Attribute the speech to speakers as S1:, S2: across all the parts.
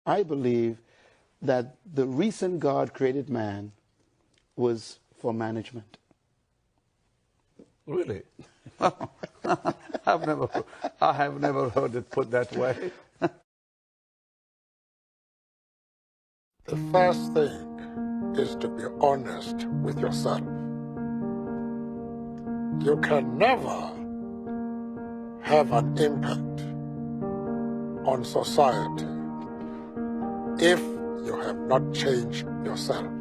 S1: I believe that the reason God created man was for management.
S2: Really? I have never heard it put that way.
S3: The first thing is to be honest with yourself. You can never have an impact on society if you have not changed yourself.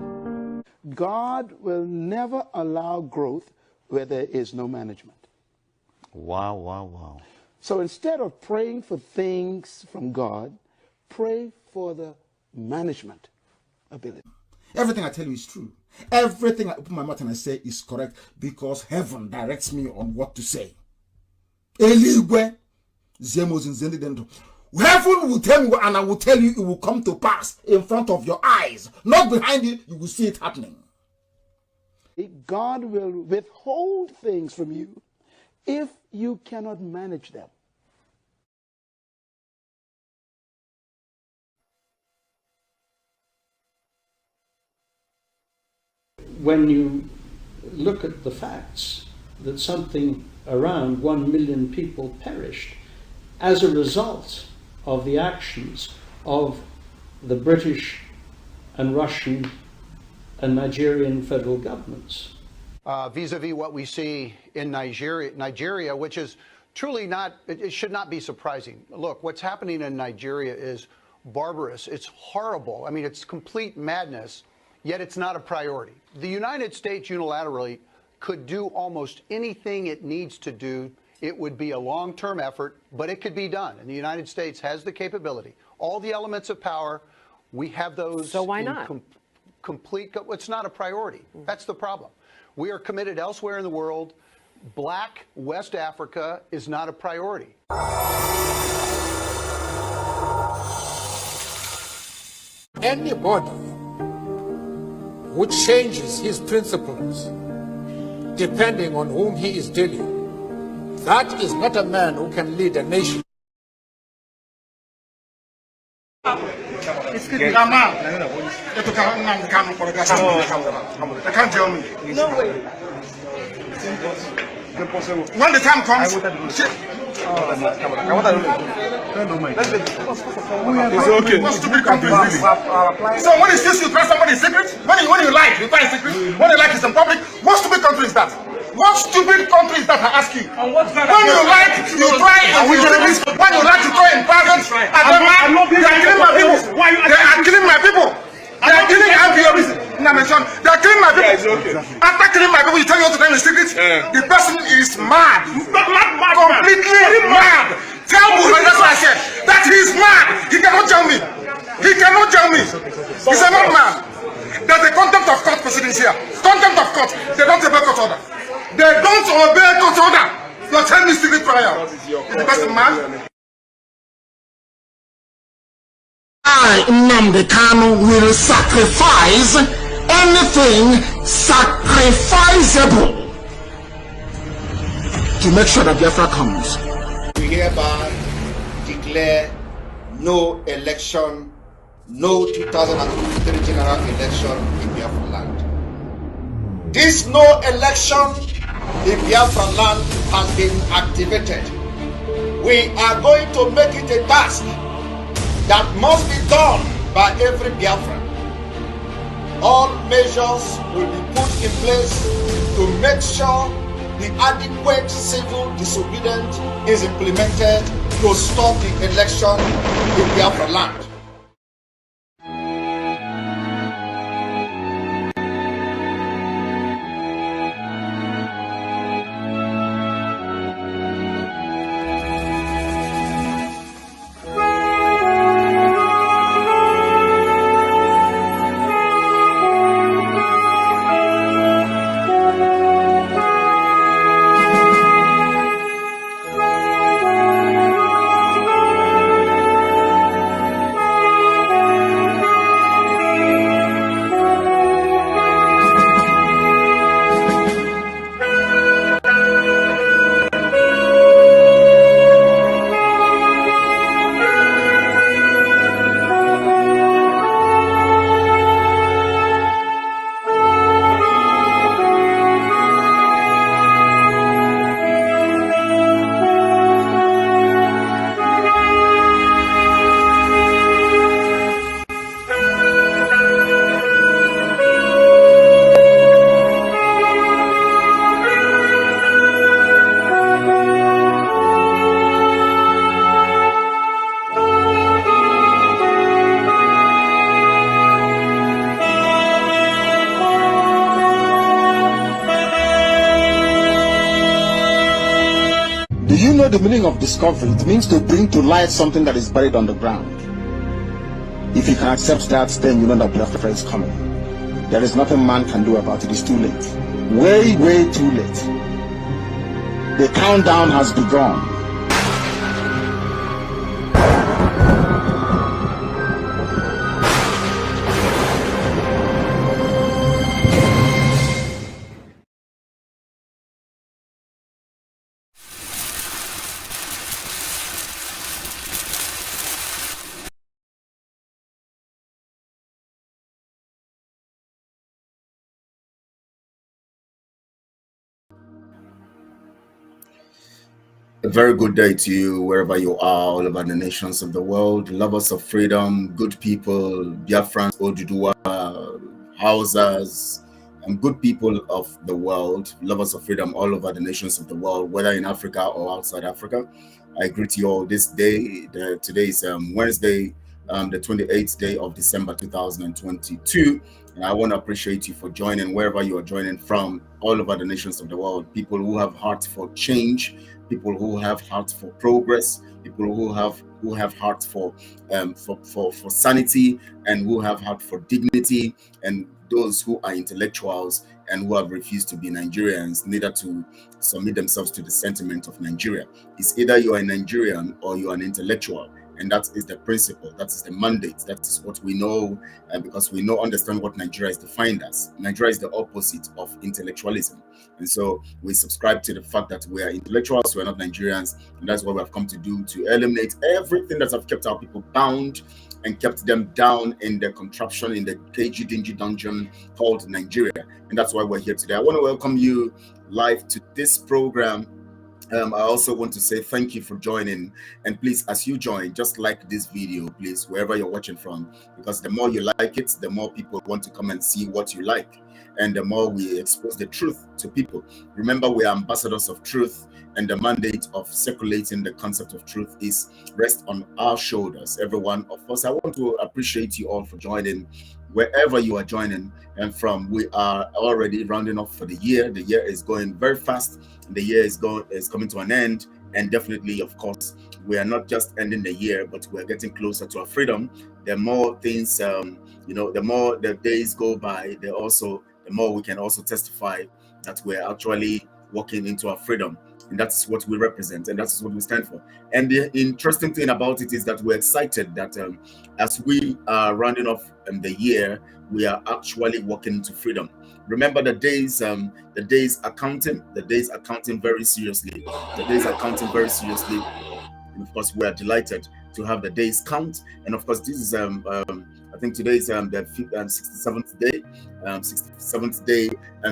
S1: God will never allow growth where there is no management.
S2: Wow, wow, wow.
S1: So instead of praying for things from God, pray for the management ability.
S4: Everything I tell you is true. Everything I open my mouth and I say is correct because heaven directs me on what to say. Eligwe, heaven will tell me and I will tell you it will come to pass in front of your eyes, not behind you. You will see it happening.
S1: God will withhold things from you if you cannot manage them.
S5: When you look at the facts that something around 1 million people perished as a result of the actions of the British and Russian and Nigerian federal governments.
S6: Vis-a-vis what we see in Nigeria, which is truly not, it should not be surprising. Look, what's happening in Nigeria is barbarous. It's horrible. I mean, it's complete madness, yet it's not a priority. The United States unilaterally could do almost anything it needs to do. It would be a long-term effort, but it could be done. And the United States has the capability. All the elements of power, we have those.
S7: So why not?
S6: It's not a priority. That's the problem. We are committed elsewhere in the world. Black West Africa is not a priority.
S3: Anybody who changes his principles depending on whom he is dealing, that is not a man who can lead a nation.
S8: No way. When the time comes, it's okay. What stupid country is this? So when it's this, you try somebody's secret? When you like, you try a secret? When you like, it's in public? What stupid country is that? What stupid country is that, I ask you? When you like, you try in secret. When you like, you try in private. They are killing my people. They are killing my people. They are killing IPOBs. They are killing my people. After killing my people, you tell me what to tell in secret? The person is mad. Completely mad. Tell Buhari, that's what I said. That he is mad. He cannot tell me. He cannot tell me. He's a madman. There's a contempt of court proceedings here. Contempt of court. They don't obey court order. They don't obey court order. You're telling me secret trial. Is the person mad?
S4: I, Nnamdi Kanu, will sacrifice anything sacrificable to make sure that Biafra comes.
S9: We hereby declare no election, no 2023 general election in Biafra land. This no election in Biafra land has been activated. We are going to make it a task that must be done by every Biafran. All measures will be put in place to make sure the adequate civil disobedience is implemented to stop the election in Biafra land.
S4: know the meaning of discovery? It means to bring to light something that is buried on the ground. If you can accept that, then you know that Biafra is coming. There is nothing man can do about it. It's too late. Way, way too late. The countdown has begun.
S9: A very good day to you, wherever you are, all over the nations of the world, lovers of freedom, good people, Biafrans, Oduduwa, Hausas, and good people of the world, lovers of freedom all over the nations of the world, whether in Africa or outside Africa. I greet you all this day. Today is Wednesday, the 28th day of December 2022. And I want to appreciate you for joining wherever you are joining from, all over the nations of the world. People who have heart for change, people who have heart for progress, people who have heart for sanity, and who have heart for dignity, and those who are intellectuals and who have refused to be Nigerians, neither to submit themselves to the sentiment of Nigeria. It's either you are a Nigerian or you are an intellectual. And that is the principle, that is the mandate, that is what we know, because we understand what Nigeria is defined as. Nigeria is the opposite of intellectualism. And so we subscribe to the fact that we are intellectuals, we are not Nigerians, and that's what we have come to do, to eliminate everything that have kept our people bound and kept them down in the contraption, in the cagey, dingy dungeon called Nigeria. And that's why we're here today. I want to welcome you live to this program. I also want to say thank you for joining, and please, as you join, just like this video, please, wherever you're watching from, because the more you like it, the more people want to come and see what you like, and the more we expose the truth to people. Remember, we are ambassadors of truth, and the mandate of circulating the concept of truth is rest on our shoulders, every one of us. I want to appreciate you all for joining, wherever you are joining and from. We are already rounding off for the year. The year is going very fast. The year is coming to an end, and definitely, of course, we are not just ending the year, but we are getting closer to our freedom. The more things, the more the days go by, the more we can also testify that we're actually walking into our freedom. And that's what we represent, and that's what we stand for. And the interesting thing about it is that we're excited that as we are rounding off the year, we are actually walking into freedom. Remember, the days are counting. The days are counting very seriously. The days are counting very seriously. And of course, we are delighted to have the days count. And of course, this is I think today is the 67th day, 67th day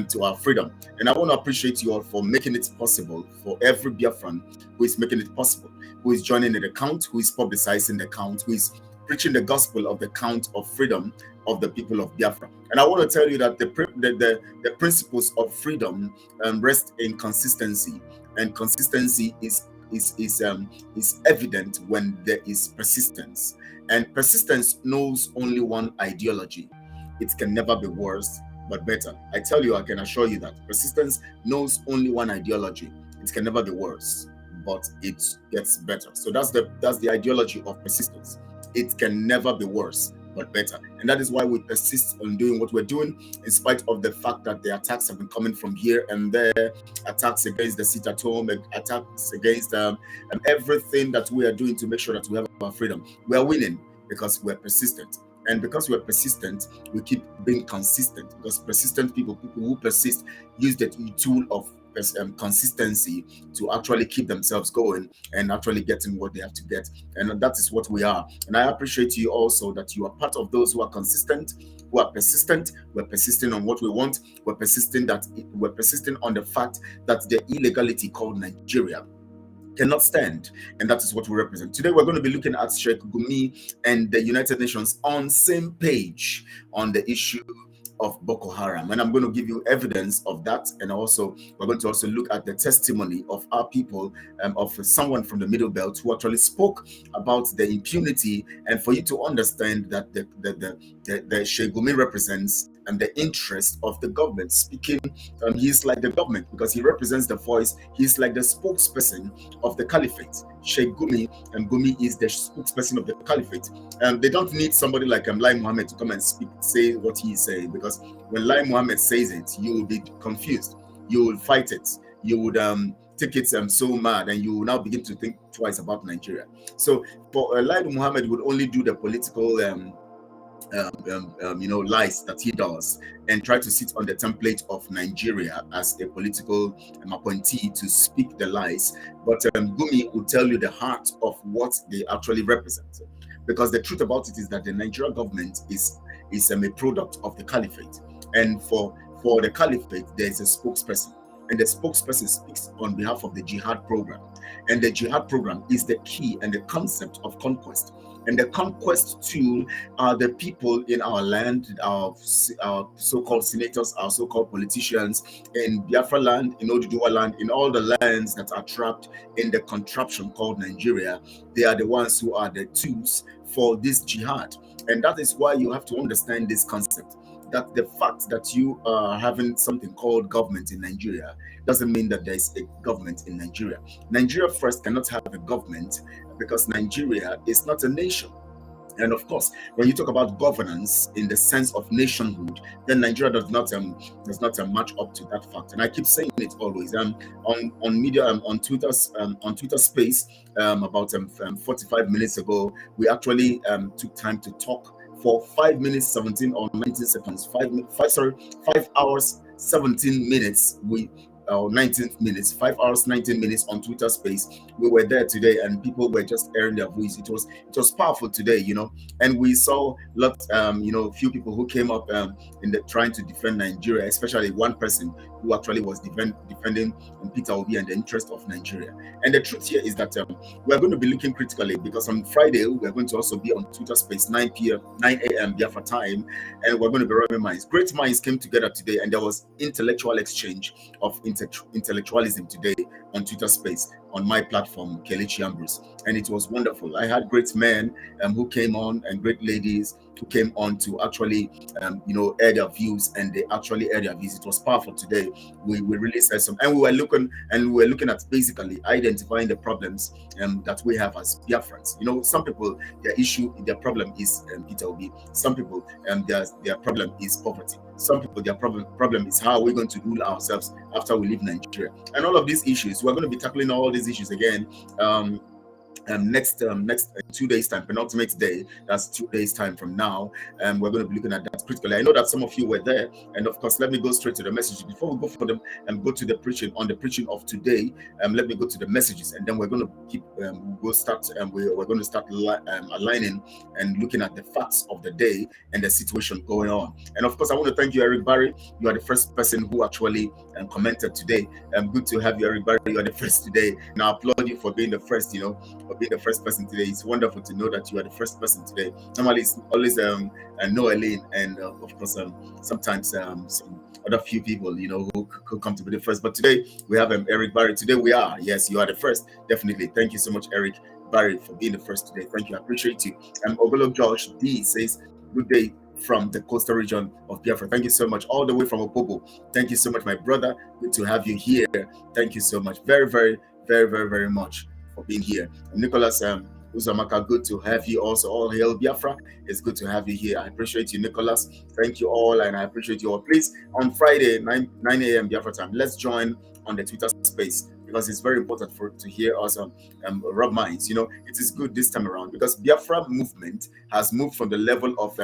S9: to our freedom. And I want to appreciate you all for making it possible, for every Biafran who is making it possible, who is joining the count, who is publicizing the count, who is preaching the gospel of the count of freedom of the people of Biafra. And I want to tell you that the principles of freedom rest in consistency, and consistency is evident when there is persistence. And persistence knows only one ideology. It can never be worse but better. I tell you, I can assure you that persistence knows only one ideology. It can never be worse, but it gets better. So that's the ideology of persistence. It can never be worse but better. And that is why we persist on doing what we're doing, in spite of the fact that the attacks have been coming from here and there, attacks against the sit at home, attacks against everything that we are doing to make sure that we have our freedom. We are winning because we're persistent. And because we're persistent, we keep being consistent, because persistent people who persist, use the tool of consistency to actually keep themselves going and actually getting what they have to get. And that is what we are. And I appreciate you also that you are part of those who are consistent, who are persistent. We're persisting on what we want. We're persisting on the fact that the illegality called Nigeria cannot stand, and that is what we represent. Today we're going to be looking at Sheikh Gumi and the United Nations on same page on the issue of Boko Haram, and I'm going to give you evidence of that. And also we're going to also look at the testimony of our people, of someone from the Middle Belt who actually spoke about the impunity, and for you to understand that the Sheikh Gumi represents
S7: the interest of the government. Speaking, he's like the government because he represents the voice. He's like the spokesperson of the caliphate. Sheikh Gumi, and Gumi is the spokesperson of the caliphate. They don't need somebody like Lai Mohammed to come and say what he is saying, because when Lai Mohammed says it, you will be confused. You will fight it. You would take it so mad, and you will now begin to think twice about Nigeria. So for Lai Mohammed would only do the political lies that he does, and try to sit on the template of Nigeria as a political appointee to speak the lies. But Gumi will tell you the heart of what they actually represent, because the truth about it is that the Nigerian government is a product of the caliphate, and for the caliphate there is a spokesperson, and the spokesperson speaks on behalf of the jihad program, and the jihad program is the key and the concept of conquest. And the conquest tool are the people in our land, our so-called senators, our so-called politicians in Biafra land, in Oduduwa land, in all the lands that are trapped in the contraption called Nigeria. They are the ones who are the tools for this jihad. And that is why you have to understand this concept, that the fact that you are having something called government in Nigeria doesn't mean that there is a government in Nigeria. Nigeria first cannot have a government because Nigeria is not a nation. And of course, when you talk about governance in the sense of nationhood, then Nigeria does not match up to that fact. And I keep saying it always. On media, on Twitter Space, about 45 minutes ago, we actually took time to talk for 5 minutes 17 or 19 seconds. 5 hours 17 minutes. 19 minutes, 5 hours 19 minutes on Twitter Space. We were there today, and people were just airing their voice. It was powerful today, and we saw lots, few people who came up trying to defend Nigeria, especially one person who actually was defending Peter Obi and the interest of Nigeria. And the truth here is that we are going to be looking critically, because on Friday we are going to also be on Twitter Space 9 a.m. Biafra time, and we're going to be rubbing minds. Great minds came together today, and there was intellectual exchange of intellectualism today on Twitter Space on my platform, Kelechi Ambrose, and it was wonderful. I had great men who came on, and great ladies who came on to actually air their views, and they actually aired their views. It was powerful today. We really said some, and we were looking at basically identifying the problems that we have as Biafrans. Some people, their problem is Peter Obi. Some people their problem is poverty. Some people, their problem is how we're going to rule ourselves after we leave Nigeria. And all of these issues, we're going to be tackling all these issues again next 2 days time, penultimate day. That's 2 days time from now, and we're going to be looking at that critically. I know that some of you were there, and of course, let me go straight to the messages before we go for them and go to the preaching of today. Let me go to the messages, and then we're going to keep we're going to start aligning and looking at the facts of the day and the situation going on. And of course, I want to thank you, Eric Barry. You are the first person who actually commented today. Good to have you, Eric Barry. You are the first today, and I applaud you for being the first. For being the first person today. It's wonderful to know that you are the first person today. Normally it's always Noeline, and of course sometimes some other few people who could come to be the first, but today we have Eric Barry. Today you are the first. Definitely. Thank you so much, Eric Barry, for being the first today. Thank you. I appreciate you. Ogolo George D says good day from the coastal region of Biafra. Thank you so much, all the way from Opobo. Thank you so much, my brother. Good to have you here. Thank you so much, very, very, very, very, very much for being here. And Nicholas Uzamaka, good to have you also. All hail Biafra. It's good to have you here. I appreciate you, Nicholas. Thank you all, and I appreciate you all. Please, on Friday, 9 a.m. Biafra time, let's join on the Twitter Space, because it's very important to hear us rub minds. It is good this time around, because Biafra movement has moved from the level of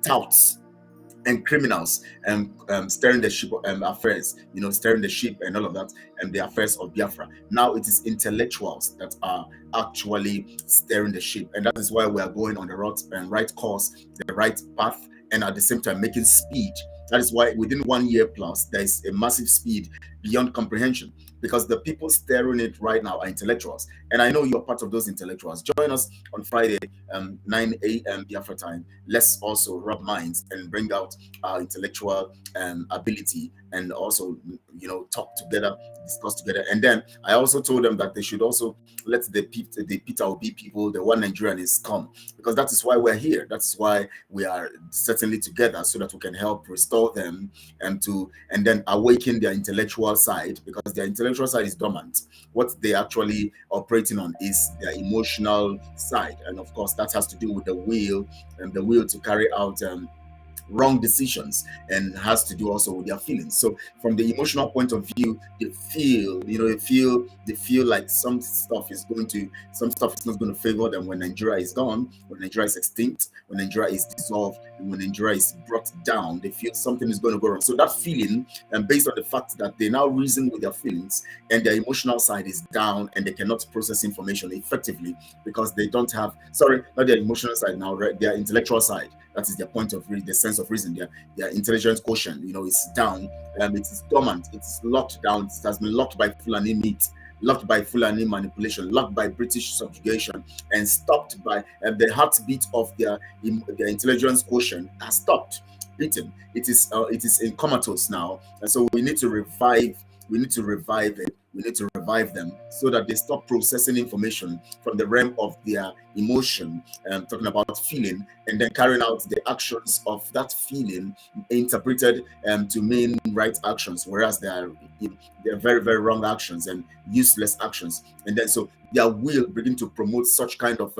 S7: touts and criminals and steering the ship affairs, steering the ship and all of that, and the affairs of Biafra. Now it is intellectuals that are actually steering the ship, and that is why we are going on the right course, the right path, and at the same time making speed. That is why within 1 year plus, there is a massive speed beyond comprehension, because the people staring it right now are intellectuals. And I know you're part of those intellectuals. Join us on Friday, 9 a.m. Biafra time. Let's also rub minds and bring out our intellectual ability, and also, you know, talk together, discuss together. And then I also told them that they should also let the Peter Obi people, the one Nigerians, come, because that is why we're here. That is why we are certainly together, so that we can help restore them and then awaken their intellectual side, because their intellectual side is dormant. What they actually operating on is their emotional side, and of course that has to do with the will, and the will to carry out wrong decisions, and has to do also with their feelings. So from the emotional point of view, they feel, you know, they feel like some stuff is not going to favor them when Nigeria is gone, when Nigeria is extinct, when Nigeria is dissolved, and when Nigeria is brought down. They feel something is going to go wrong. So that feeling, and based on the fact that they now reason with their feelings, and their emotional side is down, and they cannot process information effectively, because they don't have, sorry, not their emotional side now, right? Their intellectual side. That is their point of view, the sense of reason, their intelligence quotient, you know, is down. It is dormant. It is locked down. It has been locked by Fulani meat, locked by Fulani manipulation, locked by British subjugation, and stopped by the heartbeat of their intelligence quotient has stopped beating. It is in comatose now, and so we need to revive. We need to revive it. We need to revive them so that they stop processing information from the realm of their emotion, talking about feeling, and then carrying out the actions of that feeling interpreted to mean right actions, whereas they are very, very wrong actions and useless actions. And then so their will begin to promote such kind of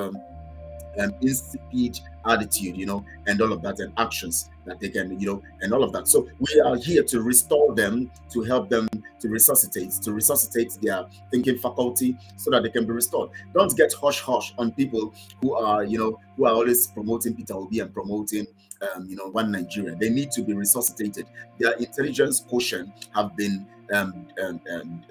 S7: insipid attitude, you know, and all of that, and actions that they can, you know, and all of that. So we are here to restore them, to help them to resuscitate their thinking faculty, so that they can be restored. Don't get hush hush on people who are, you know, who are always promoting Peter Obi and promoting you know, one Nigeria. They need to be resuscitated. Their intelligence quotient have been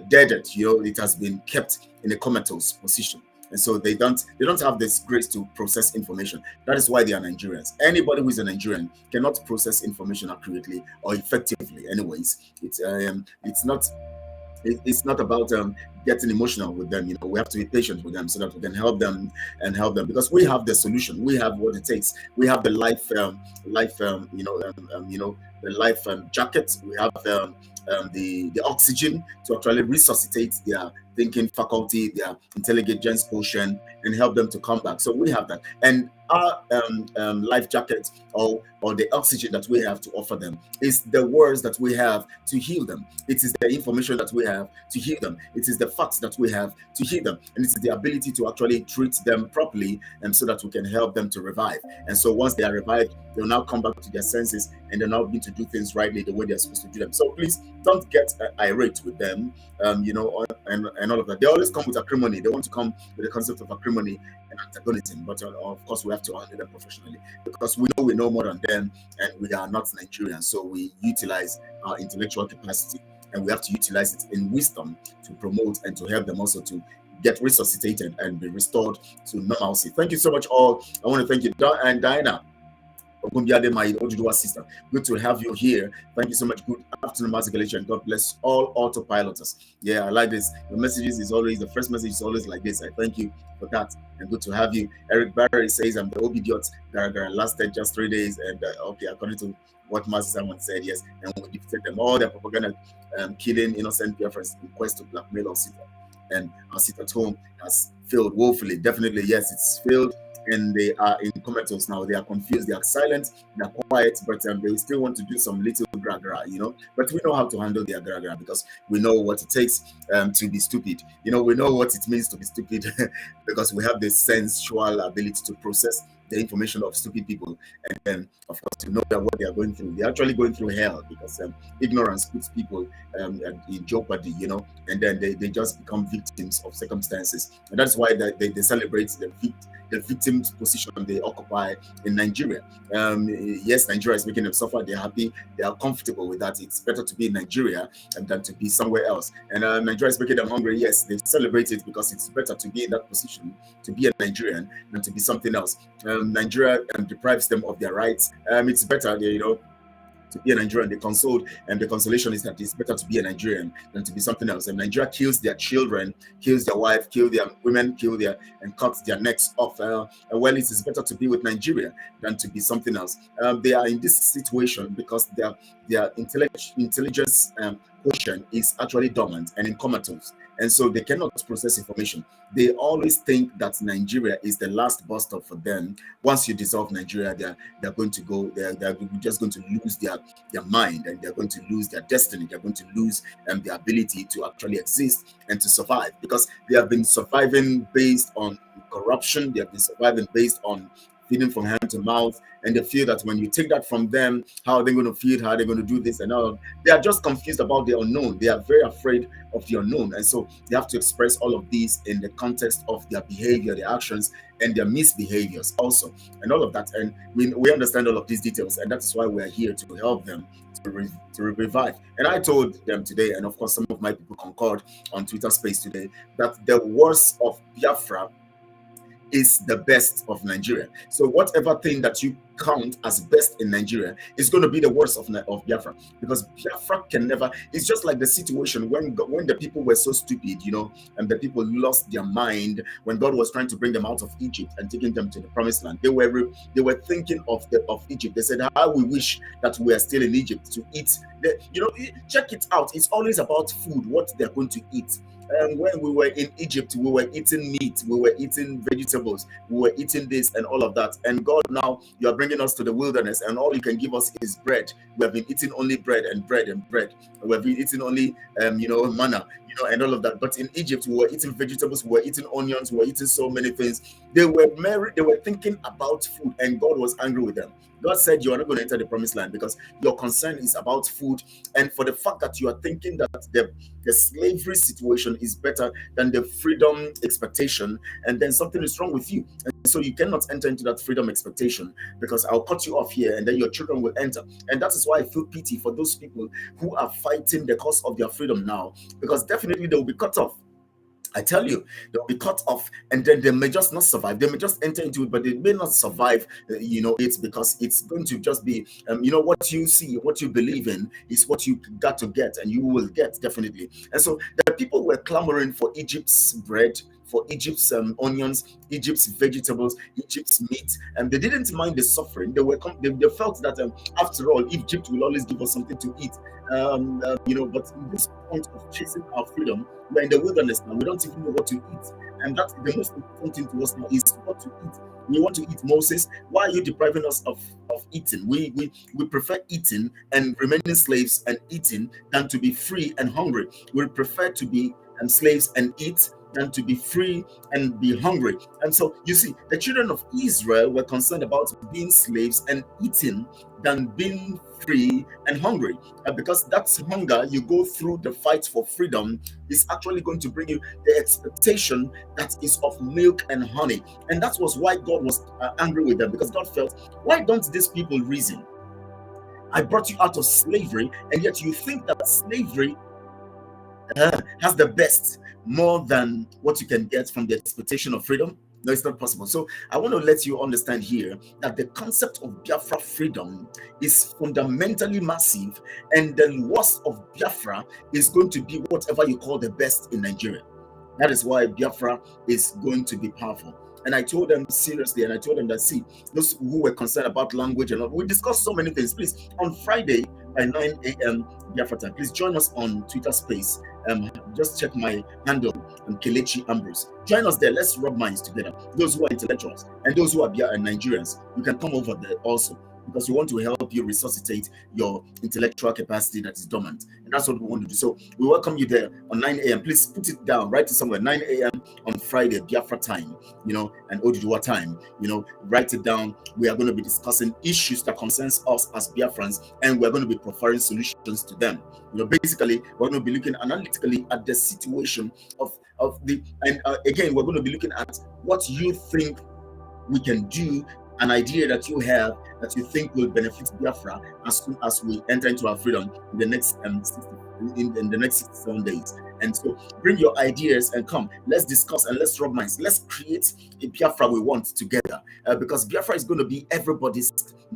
S7: deaded, you know, it has been kept in a comatose position. And so they don't have this grace to process information. That is why they are Nigerians. Anybody who is a Nigerian cannot process information accurately or effectively. Anyways, it's not about getting emotional with them. You know, we have to be patient with them so that we can help them, because we have the solution. We have what it takes. We have the life the life jacket. We have the oxygen to actually resuscitate their thinking faculty, their intelligence quotient, and help them to come back. So we have that, and our life jacket, or the oxygen that we have to offer them, is the words that we have to heal them. It is the information that we have to heal them. It is the facts that we have to heal them, and it is the ability to actually treat them properly, and so that we can help them to revive. And so once they are revived, they'll now come back to their senses, and they'll now begin to do things rightly the way they're supposed to do them. So please don't get irate with them, you know, and all of that. They always come with acrimony. They want to come with the concept of acrimony and antagonism, but of course we have to handle them professionally, because we know more than them, and we are not Nigerians. So we utilize our intellectual capacity, and we have to utilize it in wisdom to promote and to help them also to get resuscitated and be restored to normalcy. Thank you so much, all. I want to thank you, and Diana, my Oduduwa sister. Good to have you here. Thank you so much. Good afternoon, Master Kelechi, and God bless all autopiloters. Yeah, I like this. The messages is always, the first message is always like this. I thank you for that, and good to have you. Eric Barry says, I'm the Obidiot Garagara, lasted just 3 days, and okay, according to what Master Simon said, yes, and we defeated them. All their propaganda killing innocent Biafrans in quest to blackmail our seat, and our seat at home has failed woefully. Definitely, yes, it's failed. And they are in comatose now. They are confused, they are silent, they are quiet, but they still want to do some little gra-gra, you know. But we know how to handle their gra-gra, because we know what it takes to be stupid. You know, we know what it means to be stupid because we have the sensual ability to process the information of stupid people, and then of course to know that what they are going through, they're actually going through hell, because ignorance puts people in jeopardy, you know, and then they just become victims of circumstances, and that's why they celebrate the victim's position they occupy in Nigeria. Yes, Nigeria is making them suffer. They're happy, they are comfortable with that. It's better to be in Nigeria than to be somewhere else. And Nigeria is making them hungry. Yes, they celebrate it because it's better to be in that position, to be a Nigerian, than to be something else. Nigeria deprives them of their rights. It's better, you know, to be a Nigerian. They consoled, and the consolation is that it's better to be a Nigerian than to be something else. And Nigeria kills their children, kills their wife, kills their women, and cuts their necks off. Well, it is better to be with Nigeria than to be something else. They are in this situation because their intelligence quotient is actually dormant and in comatose, and so they cannot process information. They always think that Nigeria is the last bus stop for them. Once you dissolve Nigeria, they're going to go. They're just going to lose their mind, and they're going to lose their destiny. They're going to lose the ability to actually exist and to survive, because they have been surviving based on corruption. They have been surviving based on feeding from hand to mouth, and they feel that when you take that from them, how are they going to feed, how are they going to do this and all? They are just confused about the unknown. They are very afraid of the unknown, and so they have to express all of these in the context of their behavior, their actions, and their misbehaviors also, and all of that. And we understand all of these details, and that's why we're here to help them to revive. And I told them today, and of course some of my people concurred on Twitter Space today, that the worst of Biafra is the best of Nigeria. So whatever thing that you count as best in Nigeria is going to be the worst of Biafra, because Biafra can never. It's just like the situation when the people were so stupid, and the people lost their mind when God was trying to bring them out of Egypt and taking them to the promised land. They were thinking of Egypt. They said, "How we wish that we are still in Egypt to eat." Check it out. It's always about food, what they're going to eat. And when we were in Egypt, we were eating meat, we were eating vegetables, we were eating this and all of that. And God, now you are bringing us to the wilderness, and all you can give us is bread. We have been eating only bread and bread and bread. We have been eating only, manna, and all of that. But in Egypt, we were eating vegetables, we were eating onions, we were eating so many things. They were married, they were thinking about food, and God was angry with them. God said, you are not going to enter the promised land because your concern is about food, and for the fact that you are thinking that the slavery situation is better than the freedom expectation, and then something is wrong with you. And so you cannot enter into that freedom expectation, because I'll cut you off here and then your children will enter. And that is why I feel pity for those people who are fighting the cause of their freedom now, because definitely they will be cut off. I tell you, they'll be cut off, and then they may just not survive. They may just enter into it, but they may not survive, it's because it's going to just be, what you see, what you believe in is what you got to get, and you will get, definitely. And so the people were clamoring for Egypt's bread, for Egypt's onions, Egypt's vegetables, Egypt's meat, and they didn't mind the suffering. They felt that after all, Egypt will always give us something to eat. But in this point of chasing our freedom, we're in the wilderness now. We don't even know what to eat, and that's the most important thing to us now, is what to eat. We want to eat. Moses, why are you depriving us of eating? We prefer eating and remaining slaves and eating than to be free and hungry. We prefer to be slaves and eat than to be free and be hungry. And so you see, the children of Israel were concerned about being slaves and eating than being free and hungry, because that's hunger you go through the fight for freedom is actually going to bring you the expectation that is of milk and honey. And that was why God was angry with them, because God felt, why don't these people reason? I brought you out of slavery, and yet you think that slavery has the best more than what you can get from the expectation of freedom. No, it's not possible. So I want to let you understand here that the concept of Biafra freedom is fundamentally massive, and the worst of Biafra is going to be whatever you call the best in Nigeria. That is why Biafra is going to be powerful. And I told them seriously, and I told them that, see, those who were concerned about language and all, we discussed so many things. Please, on Friday by 9 a.m. Biafra time, please join us on Twitter Space. Just check my handle, Kelechi Ambrose. Join us there. Let's rub minds together. Those who are intellectuals and those who are Nigerians, you can come over there also, because we want to help you resuscitate your intellectual capacity that is dormant. And that's what we want to do. So we welcome you there on 9 a.m. Please put it down, write it somewhere, 9 a.m. on Friday, Biafra time, and Oduduwa time, write it down. We are going to be discussing issues that concerns us as Biafrans, and we're going to be providing solutions to them. Basically, we're going to be looking analytically at the situation again, we're going to be looking at what you think we can do, an idea that you have that you think will benefit Biafra as soon as we enter into our freedom in the next 67 days. And so bring your ideas and come. Let's discuss and let's rub minds. Let's create a Biafra we want together, because Biafra is going to be everybody's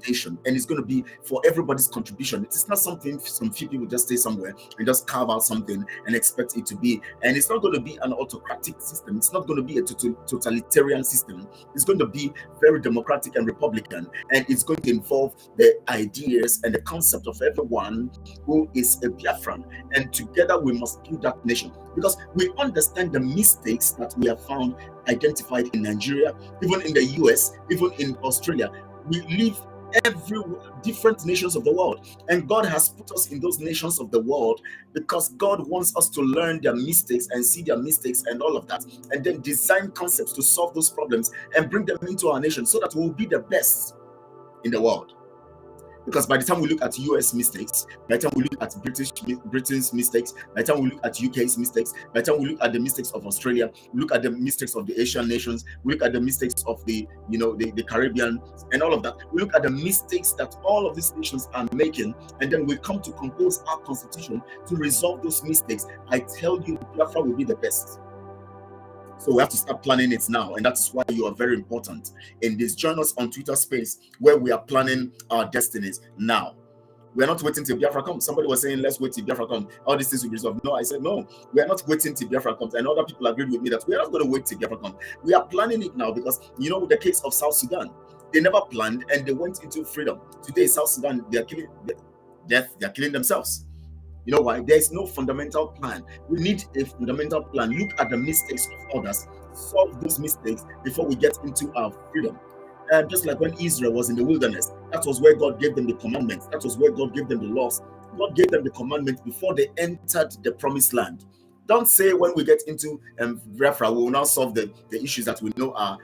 S7: nation, and it's going to be for everybody's contribution. It is not something some few people just stay somewhere and just carve out something and expect it to be. And it's not going to be an autocratic system. It's not going to be a totalitarian system. It's going to be very democratic and republican, and it's going to involve the ideas and the concept of everyone who is a Biafran. And together we must build that nation, because we understand the mistakes that we have found identified in Nigeria, even in the US, even in Australia. We live every different nations of the world, and God has put us in those nations of the world because God wants us to learn their mistakes and see their mistakes and all of that, and then design concepts to solve those problems and bring them into our nation so that we will be the best in the world. Because by the time we look at US mistakes, by the time we look at Britain's mistakes, by the time we look at UK's mistakes, by the time we look at the mistakes of Australia, we look at the mistakes of the Asian nations, we look at the mistakes of the Caribbean and all of that. We look at the mistakes that all of these nations are making, and then we come to compose our constitution to resolve those mistakes. I tell you, Biafra will be the best. So we have to start planning it now, and that's why you are very important in this. Join us on Twitter Space, where we are planning our destinies now. We are not waiting till Biafra comes. Somebody was saying, let's wait till Biafra comes. All these things will be resolved. No, I said, no, we are not waiting till Biafra comes. And other people agreed with me that we are not going to wait till Biafra comes. We are planning it now, because, with the case of South Sudan, they never planned and they went into freedom. Today, South Sudan, they are killing they are killing themselves. You know why? There is no fundamental plan. We need a fundamental plan. Look at the mistakes of others, solve those mistakes before we get into our freedom. Just like when Israel was in the wilderness, that was where God gave them the commandments. That was where God gave them the laws. God gave them the commandments before they entered the promised land. Don't say when we get into Biafra, we will now solve the issues that we know are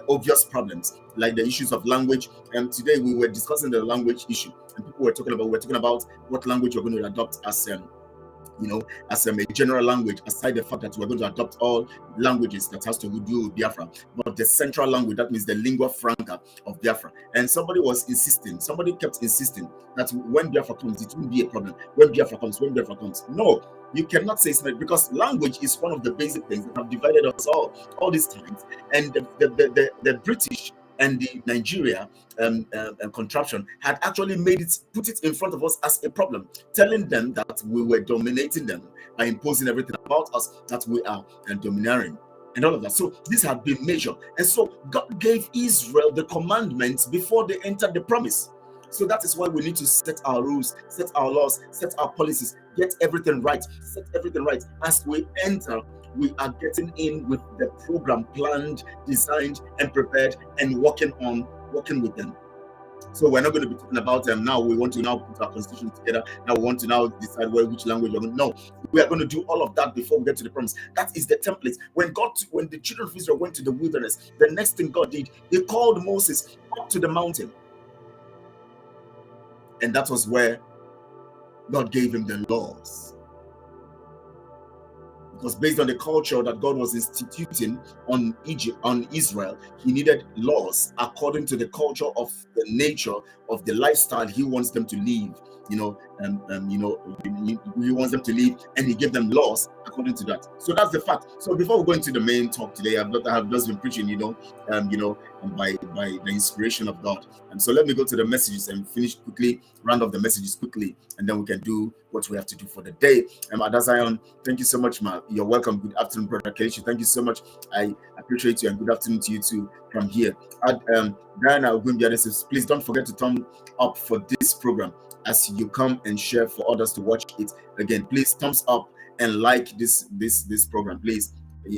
S7: obvious problems, like the issues of language. And today we were discussing the language issue, and people were talking about what language we're going to adopt as a general language, aside the fact that we're going to adopt all languages that has to do with Biafra, but the central language, that means the lingua franca of Biafra. And somebody kept insisting that when Biafra comes, it won't be a problem. When Biafra comes. No, you cannot say it's not, because language is one of the basic things that have divided us all these times. And the British and the Nigeria contraption had actually put it in front of us as a problem, telling them that we were dominating them by imposing everything about us, that we are domineering and all of that. So this had been measured. And so God gave Israel the commandments before they entered the promise. So that is why we need to set our rules, set our laws, set our policies, get everything right, set everything right. As we enter, we are getting in with the program planned, designed, and prepared, and working with them. So we're not going to be talking about them now. We want to now put our constitution together. Now we want to now decide which language we're going to. No, we are going to do all of that before we get to the promise. That is the template. When the children of Israel went to the wilderness, the next thing God did, He called Moses up to the mountain. And that was where God gave him the laws. Because based on the culture that God was instituting on Israel, He needed laws according to the culture of the nature of the lifestyle He wants them to live. He wants them to live, and He gave them laws according to that. So that's the fact. So before we go into the main talk today, I have just been preaching, by the inspiration of God. And so let me go to the messages and finish quickly, round off the messages quickly, and then we can do what we have to do for the day. Adazion, thank you so much, ma. You're welcome. Good afternoon, Brother Kelechi. Thank you so much. I appreciate you, and good afternoon to you too from here. Diana Gumi, please don't forget to thumb up for this program as you come and share for others to watch it again. Please thumbs up and like this program, please.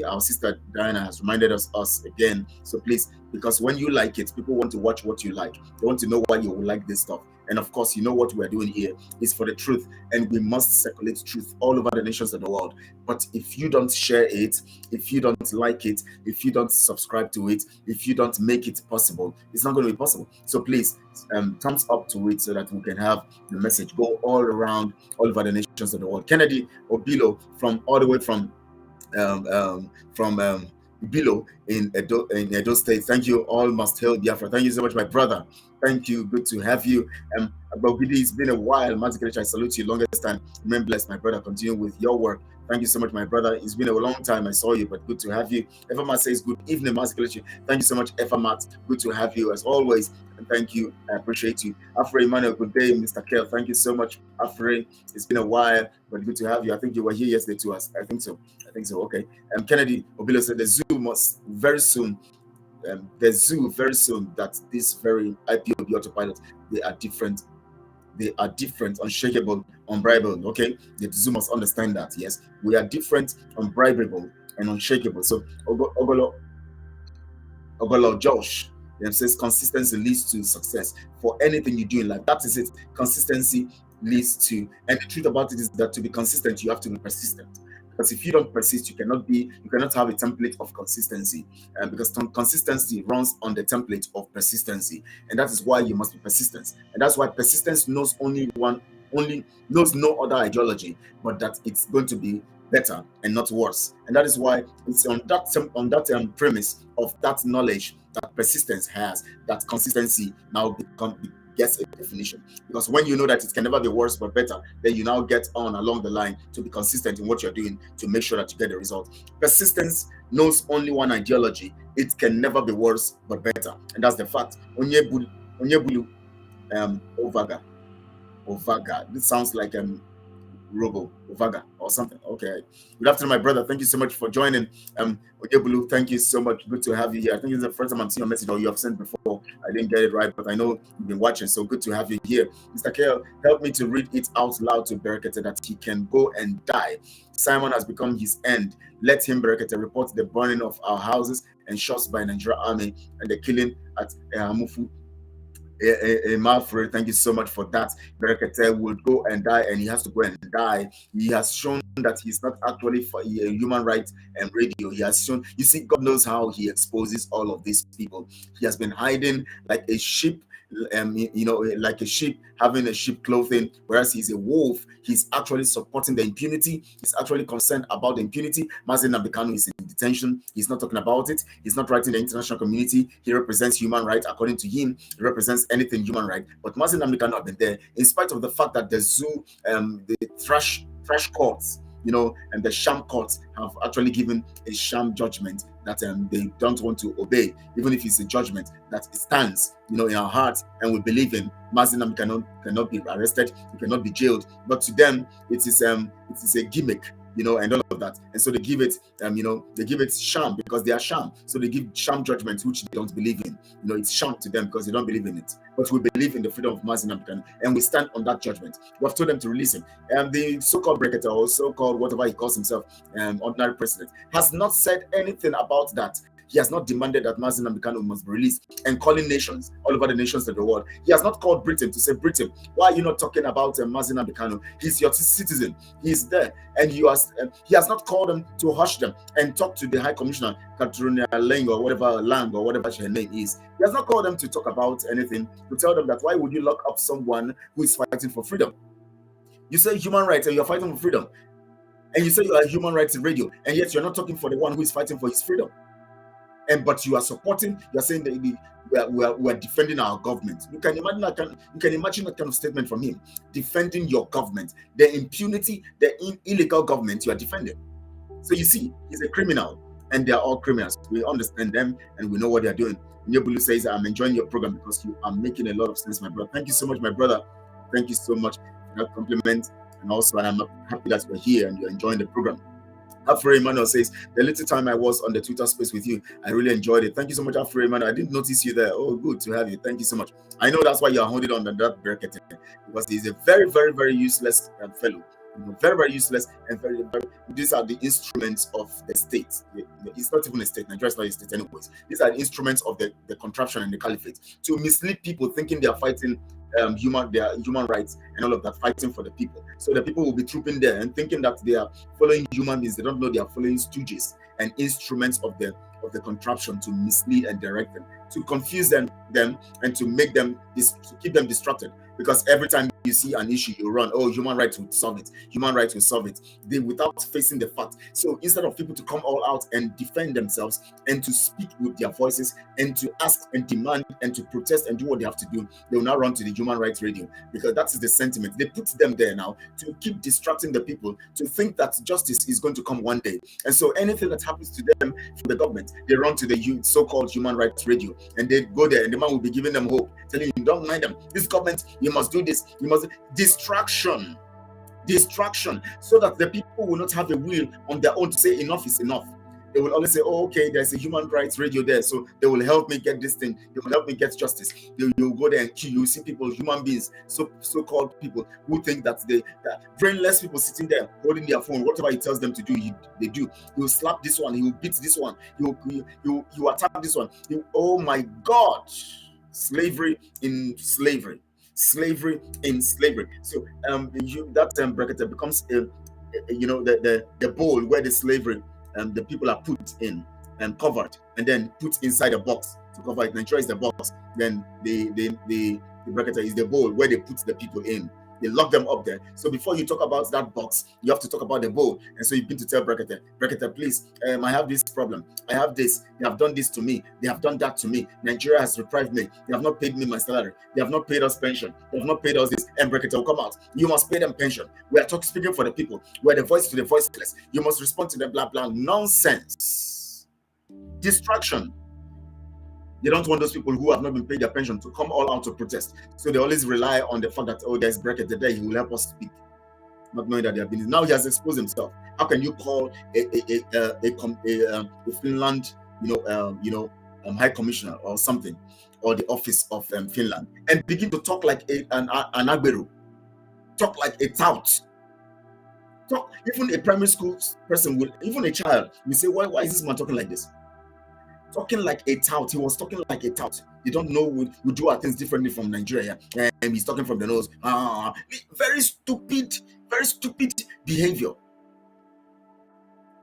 S7: Our sister Diana has reminded us again. So please, because when you like it, people want to watch what you like. They want to know why you will like this stuff. And of course, what we're doing here is for the truth, and we must circulate truth all over the nations of the world. But if you don't share it, if you don't like it, if you don't subscribe to it, if you don't make it possible, it's not going to be possible. So please, thumbs up to it so that we can have the message go all around, all over the nations of the world. Kennedy Obilo all the way from Bilo in Edo State. Thank you. All must hail Biafra. Thank you so much, my brother. Thank you. Good to have you. But it's been a while. Kelechi, I salute you. Longest time. Remain blessed, my brother. Continue with your work Thank you so much, my brother. It's been a long time I saw you, but good to have you. Efamat says, good evening, Master Kelechi. Thank you so much, Efamat. Good to have you as always. And thank you. I appreciate you. Afre Emmanuel, good day, Mr. Kel. Thank you so much, Afre. It's been a while, but good to have you. I think you were here yesterday to us. I think so. Okay. Kennedy Obilo said the zoo must very soon. That this very IPOB autopilot, they are different, unshakable, unbribable. Okay, the zoo must understand that. Yes, we are different, unbribable, and unshakable. So Ogolo Josh says consistency leads to success for anything you do in life. That is it. Consistency leads to, and the truth about it is that to be consistent, you have to be persistent. Because if you don't persist, you cannot have a template of consistency, because consistency runs on the template of persistency, and that is why you must be persistent. And that's why persistence knows knows no other ideology but that it's going to be better and not worse. And that is why it's on that premise of that knowledge that persistence has, that consistency now gets a definition. Because when you know that it can never be worse but better, then you now get on along the line to be consistent in what you're doing to make sure that you get the result. Persistence knows only one ideology. It can never be worse but better. And that's the fact. Onyebulu Ovaga. This sounds like Robo Ovaga or something. Okay. Good afternoon, my brother. Thank you so much for joining. Onyebulu, thank you so much. Good to have you here. I think it's the first time I'm seeing your message, or you have sent before. I didn't get it right, but I know you've been watching, so good to have you here. Mr. Kel, help me to read it out loud to Berekete that he can go and die. Simon has become his end. Let him, Berekete, report the burning of our houses and shots by Nigerian army and the killing at Hamufu. Malfred, thank you so much for that. Berekete will go and die, and he has to go and die. He has shown that he's not actually for human rights and radio. He has shown, you see, God knows how he exposes all of these people. He has been hiding like a sheep, like a sheep having a sheep clothing, whereas he's a wolf. He's actually supporting the impunity. He's actually concerned about the impunity. Mazi Nnamdi Kanu is in detention. He's not talking about it. He's not writing the international community. He represents human rights. According to him, he represents anything human right. But Mazi Nnamdi Kanu have been there, in spite of the fact that the zoo, the trash courts, and the sham courts have actually given a sham judgment that they don't want to obey, even if it's a judgment that stands, in our hearts, and we believe in. Mazi Nnamdi cannot be arrested, he cannot be jailed, but to them it is a gimmick, and all of that, and so they give it, they give it sham because they are sham. So they give sham judgments which they don't believe in. It's sham to them because they don't believe in it. But we believe in the freedom of Mazi Nnamdi Kanu, and we stand on that judgment. We have told them to release him. The so-called Berekete, or so-called whatever he calls himself, ordinary president, has not said anything about that. He has not demanded that Mazi Nnamdi Kanu must be released, and calling nations, all over the nations of the world. He has not called Britain to say, Britain, why are you not talking about Mazi Nnamdi Kanu? He's your citizen. He's there. And he has not called them to hush them and talk to the High Commissioner, Katrina Lang, or whatever Lang, or whatever her name is. He has not called them to talk about anything, to tell them that why would you lock up someone who is fighting for freedom? You say human rights and you're fighting for freedom. And you say you are human rights in radio, and yet you're not talking for the one who is fighting for his freedom. But you are supporting, you are saying that we are defending our government. You can imagine that kind of statement from him, defending your government, the impunity, the illegal government you are defending. So you see, he's a criminal, and they are all criminals. We understand them, and we know what they are doing. Nyebulu says, I'm enjoying your program because you are making a lot of sense, my brother. Thank you so much, my brother. Thank you so much for that compliment, and also I'm happy that we're here and you're enjoying the program. Afre Emmanuel says, the little time I was on the Twitter space with you, I really enjoyed it. Thank you so much, Afre Emmanuel. I didn't notice you there. Oh, good to have you. Thank you so much. I know that's why you're holding on to that Berekete, because he's a very, very, very useless fellow. Very, very useless, and very, very, these are the instruments of the state. It's not even a state. Nigeria is not a state anyways. These are the instruments of the contraption and the caliphate to mislead people thinking they are fighting human rights and all of that, fighting for the people. So the people will be trooping there and thinking that they are following human beings. They don't know they are following stooges and instruments of the contraption to mislead and direct them, to confuse them and to make them to keep them distracted. Because every time you see an issue, you run, oh, human rights will solve it. Human rights will solve it. They without facing the fact. So instead of people to come all out and defend themselves and to speak with their voices and to ask and demand and to protest and do what they have to do, they will now run to the human rights radio, because that is the sentiment. They put them there now to keep distracting the people to think that justice is going to come one day. And so anything that happens to them from the government, they run to the so-called human rights radio, and they go there and the man will be giving them hope, telling you, don't mind them, this government, you must do this, you must. Distraction, so that the people will not have a will on their own to say enough is enough. They will always say, oh, okay, there's a human rights radio there, so they will help me get this thing, they will help me get justice. You'll go there and kill, you see people, human beings, so-called people who think that brainless people sitting there holding their phone, whatever he tells them to do, they do. He will slap this one, he will beat this one, he will attack this one. Oh my God, slavery in slavery. Slavery in slavery. So that bracket becomes the bowl where the slavery the people are put in and covered and then put inside a box to cover it. Nigeria is the box. Then the bracket is the bowl where they put the people in. They lock them up there. So before you talk about that box, you have to talk about the bowl. And so you've been to tell Bracketer, please, I have this problem. I have this. They have done this to me. They have done that to me. Nigeria has deprived me. They have not paid me my salary. They have not paid us pension. They have not paid us this. And Bracketer will come out. You must pay them pension. We are speaking for the people. We are the voice to the voiceless. You must respond to the blah, blah nonsense. Distraction. They don't want those people who have not been paid their pension to come all out to protest. So they always rely on the fact that, oh, there's Bracketer there, he will help us speak. Not knowing that they have been. Now he has exposed himself. How can you call a Finland, High Commissioner or something, or the office of Finland, and begin to talk like an Agberu, talk like a tout? Talk, even a primary school person will, even a child will say, why is this man talking like this? Talking like a tout. He was talking like a tout. They don't know we do our things differently from Nigeria, and he's talking from the nose. Very stupid behavior.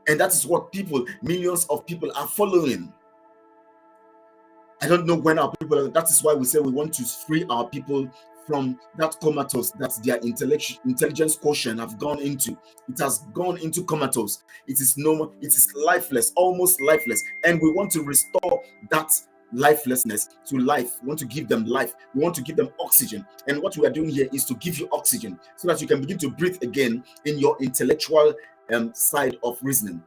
S7: And that is what millions of people are following. I don't know when our people. That is why we say we want to free our people from that comatose that their intelligence quotient have gone into. It has gone into comatose. It is normal. It is lifeless, almost lifeless. And we want to restore that lifelessness to life. We want to give them life. We want to give them oxygen. And what we are doing here is to give you oxygen so that you can begin to breathe again in your intellectual side of reasoning,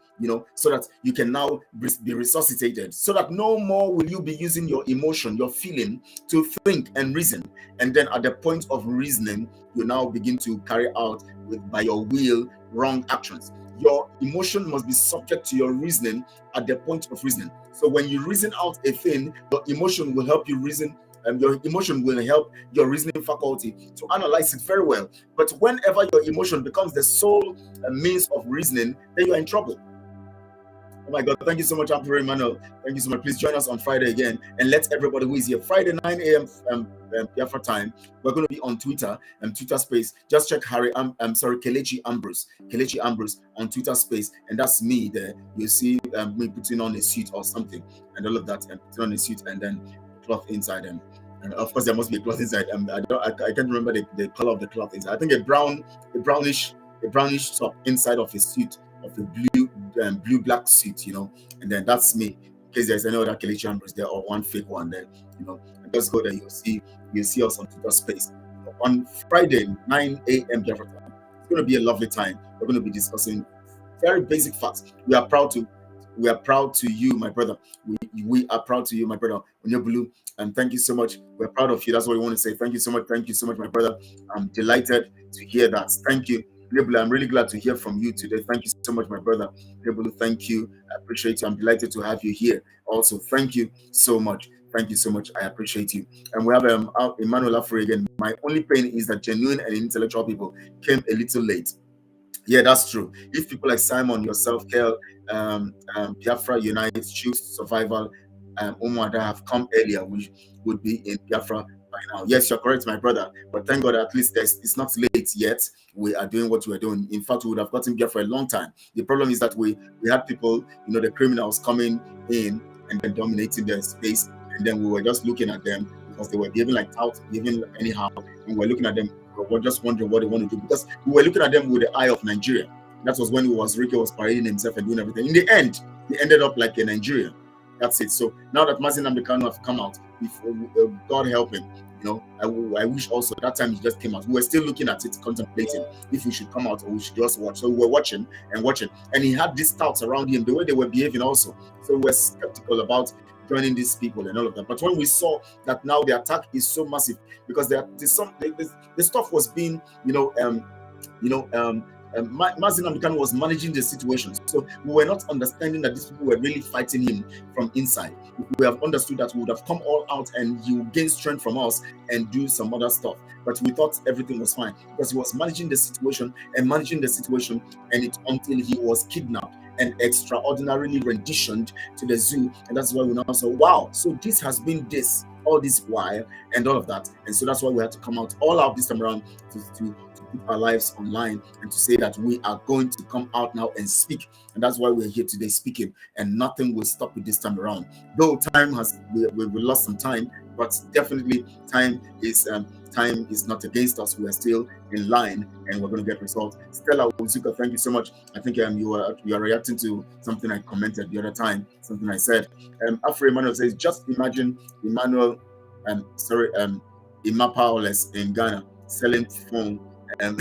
S7: so that you can now be resuscitated, so that no more will you be using your emotion, your feeling to think and reason. And then at the point of reasoning, you now begin to carry out by your will wrong actions. Your emotion must be subject to your reasoning at the point of reasoning. So when you reason out a thing, your emotion will help you reason. Your emotion will help your reasoning faculty to analyze it very well. But whenever your emotion becomes the sole means of reasoning, then you're in trouble. Oh my God, thank you so much, Emperor Emmanuel. Thank you so much. Please join us on Friday again, and let everybody who is here. Friday, 9 a.m. Biafra time, we're going to be on Twitter and Twitter Space. Just check Kelechi Ambrose on Twitter Space, and that's me there. You see me putting on a suit or something, and all of that, and putting on a suit, and then cloth inside, and of course there must be a cloth inside. I can't remember the color of the cloth inside. I think a brownish top inside of a suit, of a blue black suit, and then that's me. In case there's any other Kelechi Ambrose there or one fake one, then just go there. You'll see us on Twitter Space on Friday, 9 a.m. Biafra time. It's going to be a lovely time. We're going to be discussing very basic facts. We are proud to you, my brother. We are proud to you, my brother. Onyebulu, and thank you so much. We're proud of you. That's what we want to say. Thank you so much. Thank you so much, my brother. I'm delighted to hear that. Thank you. Onyebulu, I'm really glad to hear from you today. Thank you so much, my brother. Onyebulu, thank you. I appreciate you. I'm delighted to have you here. Also, thank you so much. Thank you so much. I appreciate you. And we have Emmanuel Afri again. My only pain is that genuine and intellectual people came a little late. Yeah, that's true. If people like Simon, yourself, Kel, Biafra Unite, Choose Survival, Umwada have come earlier, we would be in Biafra by now. Yes, you're correct, my brother. But thank God, at least it's not late yet. We are doing what we're doing. In fact, we would have gotten Biafra a long time. The problem is that we had people, the criminals coming in and then dominating their space, and then we were just looking at them because they were behaving like touts, behaving anyhow, and we're looking at them. We're just wondering what they want to do, because we were looking at them with the eye of Nigeria. That was when Ricky was parading himself and doing everything. In the end, they ended up like a Nigerian. That's it. So now that Mazi Nnamdi Kanu have come out, God help him, I wish also that time he just came out. We were still looking at it, contemplating if we should come out or we should just watch. So we were watching, and he had these thoughts around him, the way they were behaving also. So we were skeptical about joining these people and all of that. But when we saw that now the attack is so massive, because the stuff was being, Mazi Nnamdi Kanu was managing the situation. So we were not understanding that these people were really fighting him from inside. If we have understood that, we would have come all out and he would gain strength from us and do some other stuff. But we thought everything was fine because he was managing the situation, and it until he was kidnapped and extraordinarily renditioned to the zoo. And that's why we now say, wow, so this has been all this while and all of that. And so that's why we had to come out all out this time around to put our lives online and to say that we are going to come out now and speak. And that's why we're here today speaking, and nothing will stop it this time around. Though we lost some time, but definitely time is not against us. We are still in line and we're going to get results. Stella Uzuka, thank you so much. I think you are reacting to something I commented the other time, something I said. Afro Emmanuel says, just imagine Emmanuel, Imapaoles in Ghana selling phone and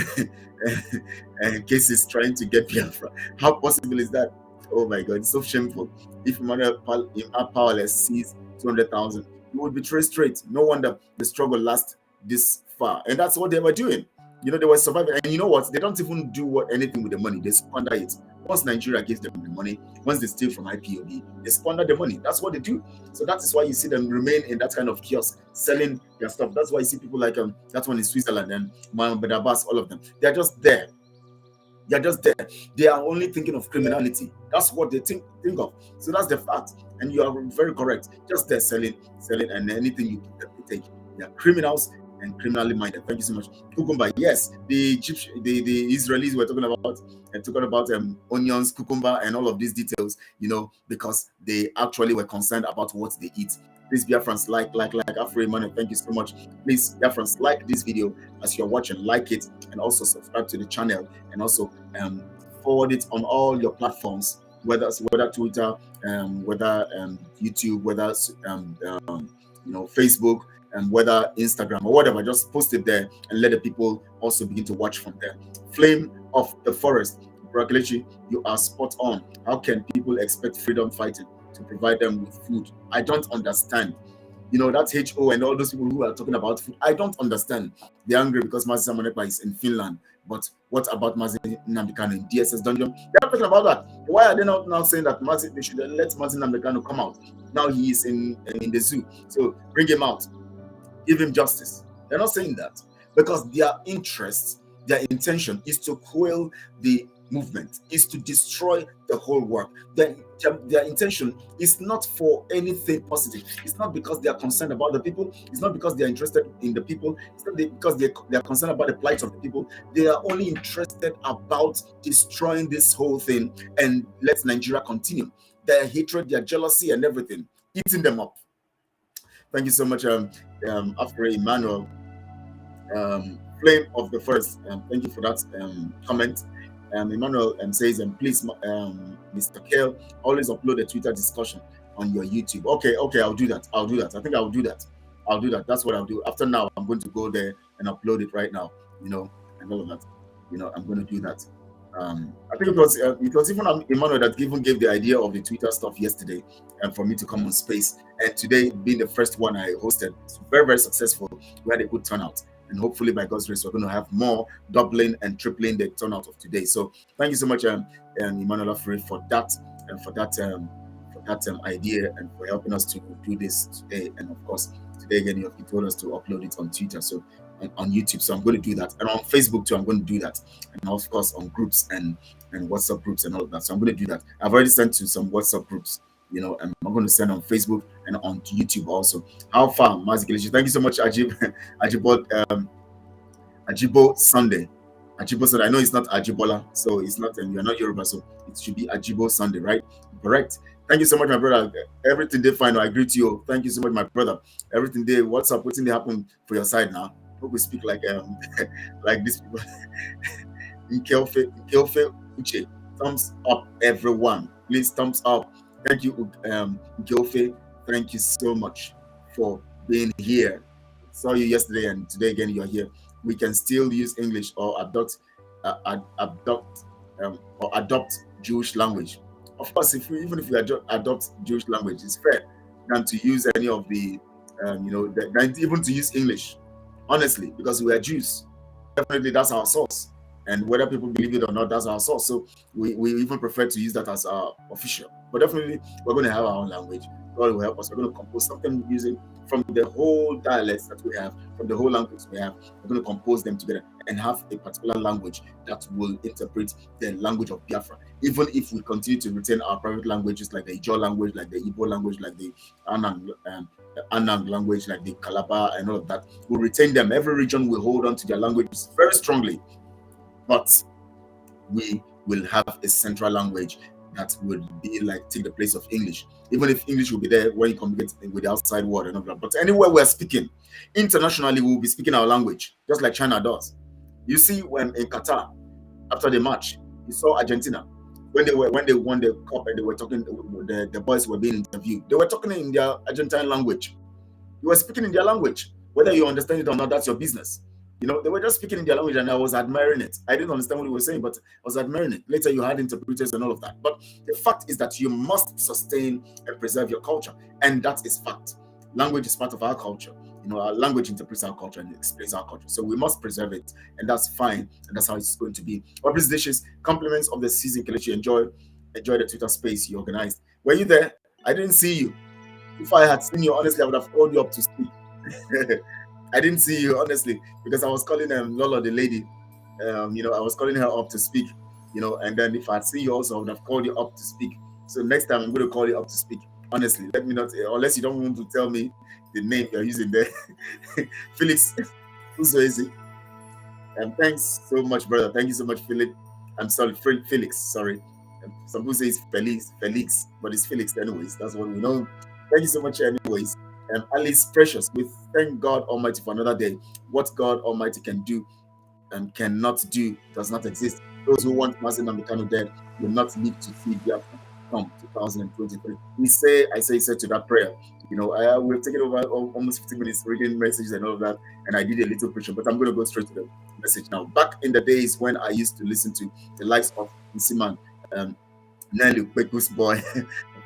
S7: cases trying to get Biafra. How possible is that? Oh my God, it's so shameful. If Emmanuel Imapaoles sees 200,000, he would be traced straight. No wonder the struggle lasts this far. And that's what they were doing. They were surviving. And you know what? They don't even do anything with the money. They squander it. Once Nigeria gives them the money, once they steal from IPOB, they squander the money. That's what they do. So that is why you see them remain in that kind of kiosk, selling their stuff. That's why you see people like that one in Switzerland and Mohammed Abbas, all of them. They're just there. They're just there. They are only thinking of criminality. That's what they think of. So that's the fact. And you are very correct. Just there selling, and anything you take. They are criminals and criminally minded. Thank you so much. Cucumber, yes, the Israelis were talking about onions, cucumber, and all of these details, because they actually were concerned about what they eat. Please, Biafrans, like Afro Emmanuel, thank you so much. Please, Biafrans, like this video as you're watching, like it, and also subscribe to the channel, and also forward it on all your platforms, whether Twitter, whether YouTube, whether Facebook, and whether Instagram or whatever. Just post it there and let the people also begin to watch from there. Flame of the Forest, Kelechi, you are spot on. How can people expect freedom fighting to provide them with food? I don't understand. That's HO and all those people who are talking about food. I don't understand. They're angry because Mazi Nnamdi is in Finland. But what about Mazi Nnamdi Kanu in DSS dungeon? They're not talking about that. Why are they not now saying that they should let Mazi Nnamdi Kanu come out? Now he is in the zoo. So bring him out. Give him justice. They're not saying that because their intention is to quell the movement, is to destroy the whole work. Their intention is not for anything positive. It's not because they are concerned about the people. It's not because they are interested in the people. It's not because they are concerned about the plight of the people. They are only interested about destroying this whole thing and let Nigeria continue. Their hatred, their jealousy, and everything, eating them up. Thank you so much, Afro Emmanuel, Flame of the First. Thank you for that comment. Emmanuel says, please, Mr. Kale, always upload a Twitter discussion on your YouTube. Okay, I'll do that. I think I'll do that. That's what I'll do. After now, I'm going to go there and upload it right now, and all of that. I'm going to do that. I think it was even Emmanuel that even gave the idea of the Twitter stuff yesterday, and for me to come on space. And today, being the first one I hosted, it's very, very successful. We had a good turnout, and hopefully, by God's grace, we're going to have more, doubling and tripling the turnout of today. So, thank you so much, Emmanuel Afri, for that and for that idea and for helping us to do this today. And of course, today again, you told us to upload it on Twitter. So. On YouTube, so I'm going to do that, and on Facebook too, I'm going to do that, and of course on groups and WhatsApp groups and all of that. So I'm going to do that. I've already sent to some WhatsApp groups, and I'm going to send on Facebook and on YouTube also. How far, Mazi Kelechi? Thank you so much, Ajibo Sunday. I know it's not Ajibola, so it's not, and you're not Yoruba, so it should be Ajibo Sunday, right? Correct. Thank you so much, my brother. Everything they find, I agree to you. Thank you so much, my brother. Everything they, what's up? What's in the happen for your side now? we speak like like these people. Nkelfe Uche, thumbs up, everyone. Please, thumbs up. Thank you, Nkelfe. Thank you so much for being here. Saw you yesterday, and today again you're here. We can still use English or adopt Jewish language. Of course, even if we adopt Jewish language, it's fair than to use any of the than even to use English, honestly, because we are Jews. Definitely, that's our source, and whether people believe it or not, that's our source. So we even prefer to use that as our official. But definitely, we're going to have our own language. God will help us. We're going to compose something using from the whole dialects that we have, from the whole language we have. We're going to compose them together and have a particular language that will interpret the language of Biafra. Even if we continue to retain our private languages like the Ijaw language, like the Igbo language, like the Anang language, like the Calabar and all of that, we'll retain them. Every region will hold on to their languages very strongly, but we will have a central language that would be like take the place of English. Even if English will be there when you communicate with the outside world and all that. But anywhere we're speaking, internationally, we'll be speaking our language, just like China does. You see, when in Qatar, after the match, you saw Argentina. When they won the cup and they were talking, the boys were being interviewed. They were talking in their Argentine language. You were speaking in their language. Whether you understand it or not, that's your business. You know, they were just speaking in their language and I was admiring it. I didn't understand what they were saying, but I was admiring it. Later, you had interpreters and all of that. But the fact is that you must sustain and preserve your culture. And that is fact. Language is part of our culture. You know, our language interprets our culture and explains our culture. So we must preserve it. And that's fine. And that's how it's going to be. Obvious dishes, compliments of the season, Kelechi. Enjoy the Twitter space you organized. Were you there? I didn't see you. If I had seen you, honestly, I would have called you up to speak. I didn't see you, honestly, because I was calling Lola, the lady. I was calling her up to speak, and then if I'd seen you also, I would have called you up to speak. So next time I'm going to call you up to speak. Honestly, let me not, unless you don't want to tell me the name you're using there. Felix, who's so easy? Thanks so much, brother. Thank you so much, Philip. I'm sorry, Felix, sorry. Some people say it's Felix, but it's Felix anyways. That's what we know. Thank you so much anyways. Alice Precious, we thank God Almighty for another day. What God Almighty can do and cannot do does not exist. Those who want Mazen Namikano dead will not live to see Biafra come 2023. I say to that prayer. We've taken over almost 50 minutes reading messages and all of that, and I did a little preaching, but I'm going to go straight to the message now. Back in the days when I used to listen to the likes of Nsiman, Nelly Kweku's boy,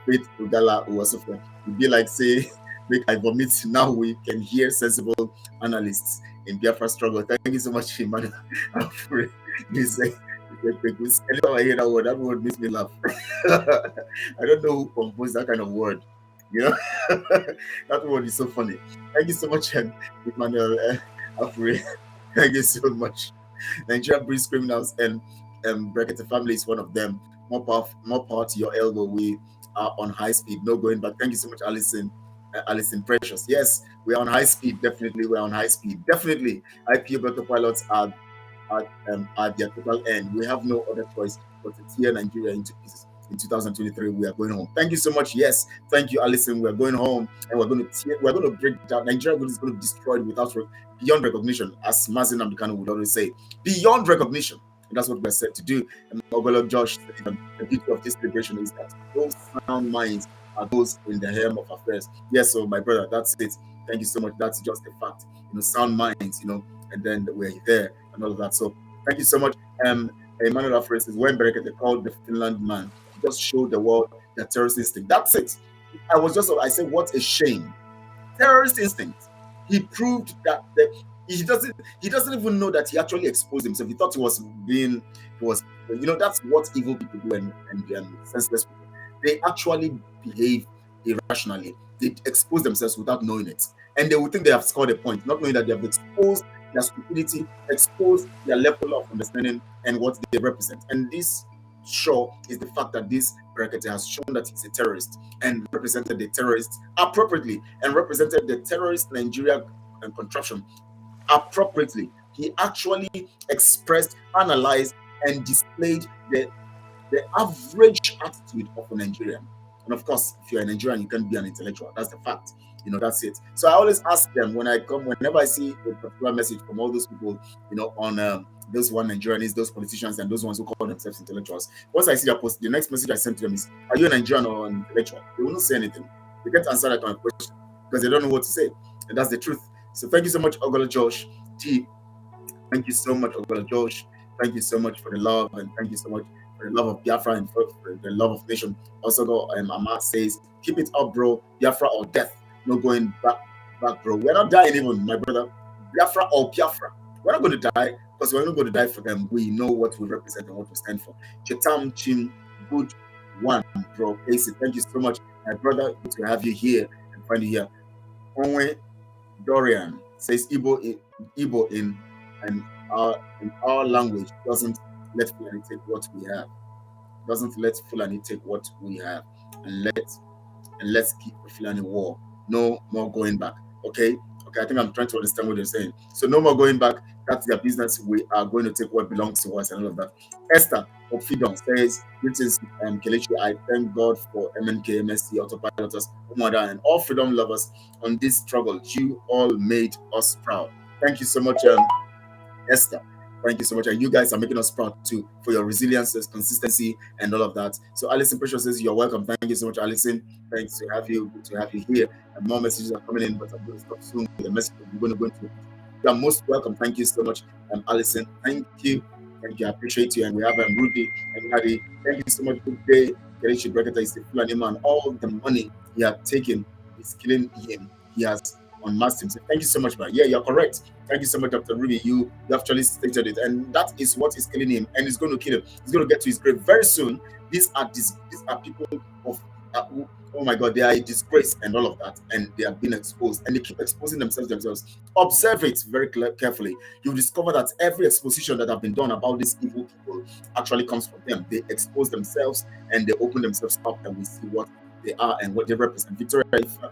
S7: Faith Ugala, who was it'd be like, say, make I vomit. Now we can hear sensible analysts in Biafra struggle. Thank you so much, Emmanuel. Anytime I hear that word makes me laugh. I don't know who composed that kind of word. That word is so funny. Thank you so much, Emmanuel Afri. Thank you so much. Nigeria breeds criminals, and Bracket family is one of them. More power to your elbow. We are on high speed, no going back. Thank you so much, Alison Precious. Yes, we are on high speed. Definitely, we're on high speed. Definitely, IPO Boko pilots are at their total end. We have no other choice but to tear Nigeria into pieces. In 2023, we are going home. Thank you so much. Yes, thank you, Alison. We're going home, and we're going to break down. Nigeria is going to be destroyed beyond recognition, as Mazen Namikano would always say, beyond recognition. And that's what we're set to do. And Ogolo Josh said, the beauty of this liberation is that those sound minds are those in the helm of affairs. Yes, so my brother, that's it. Thank you so much. That's just a fact. Sound minds, and then we're there and all of that. So thank you so much. Emmanuel Afri says, when Berekete called the Finland man, he just showed the world the terrorist instinct. That's it. I said, what a shame. Terrorist instinct. He proved that he doesn't even know that he actually exposed himself. He thought that's what evil people do and senseless people. They actually behave irrationally. They expose themselves without knowing it. And they will think they have scored a point, not knowing that they have exposed their stupidity, exposed their level of understanding and what they represent. And this is the fact that this Berekete has shown that he's a terrorist and represented the terrorists appropriately and represented the terrorist Nigeria and contraption appropriately. He actually expressed, analyzed, and displayed the average attitude of a Nigerian. And of course, if you're a Nigerian, you can be an intellectual. That's the fact. You know, that's it. So I always ask them whenever I see a particular message from all those people, you know, on those one Nigerians, those politicians, and those ones who call themselves intellectuals. Once I see that post, the next message I send to them is, are you a Nigerian or an intellectual? They will not say anything. They can't answer that kind of question because they don't know what to say. And that's the truth. So thank you so much, Ogola Josh T. Thank you so much, Ogola Josh. Thank you so much for the love, and thank you so much for the love of Biafra and for the love of nation. Also, Amma says, keep it up, bro. Biafra or death. No going back, bro. We're not dying even, my brother. Biafra or Biafra. We're not going to die because we're not going to die for them. We know what we represent and what we stand for. Chetam Chin, good one, bro. Casey, thank you so much, my brother. Good to have you here and find you here. Onwe Dorian says Igbo in our language doesn't let Fulani take what we have. Doesn't let Fulani take what we have, and let's keep the Fulani war. No more going back. Okay, I think I'm trying to understand what you're saying. So no more going back. That's their business. We are going to take what belongs to us and all of that. Esther of Freedom says, greetings, Kelechi. I thank God for MNK, MSC, Autopiloters, Umada, and all freedom lovers on this struggle. You all made us proud. Thank you so much, Esther. Thank you so much. And you guys are making us proud too for your resilience, consistency, and all of that. So Alison Precious says, you're welcome. Thank you so much, Alison. Thanks to have you. Good to have you here. And more messages are coming in, but I'm going to stop soon with the message we're going to go into. You are most welcome. Thank you so much, Alison. Thank you. Thank you. I appreciate you. And we have Rudy and Nadi. Thank you so much. Good day. Kelechi Breketa is the Fulani man. All the money he had taken is killing him. He has unmasked himself. Thank you so much, man. Yeah, you're correct. Thank you so much, Dr. Ruby. You actually stated it, and that is what is killing him, and it's going to kill him. He's going to get to his grave very soon. These are people of oh my God, they are a disgrace and all of that, and they have been exposed, and they keep exposing themselves. Observe it very carefully. You discover that every exposition that have been done about these evil people actually comes from them. They expose themselves and they open themselves up, and we see what they are and what they represent. Victoria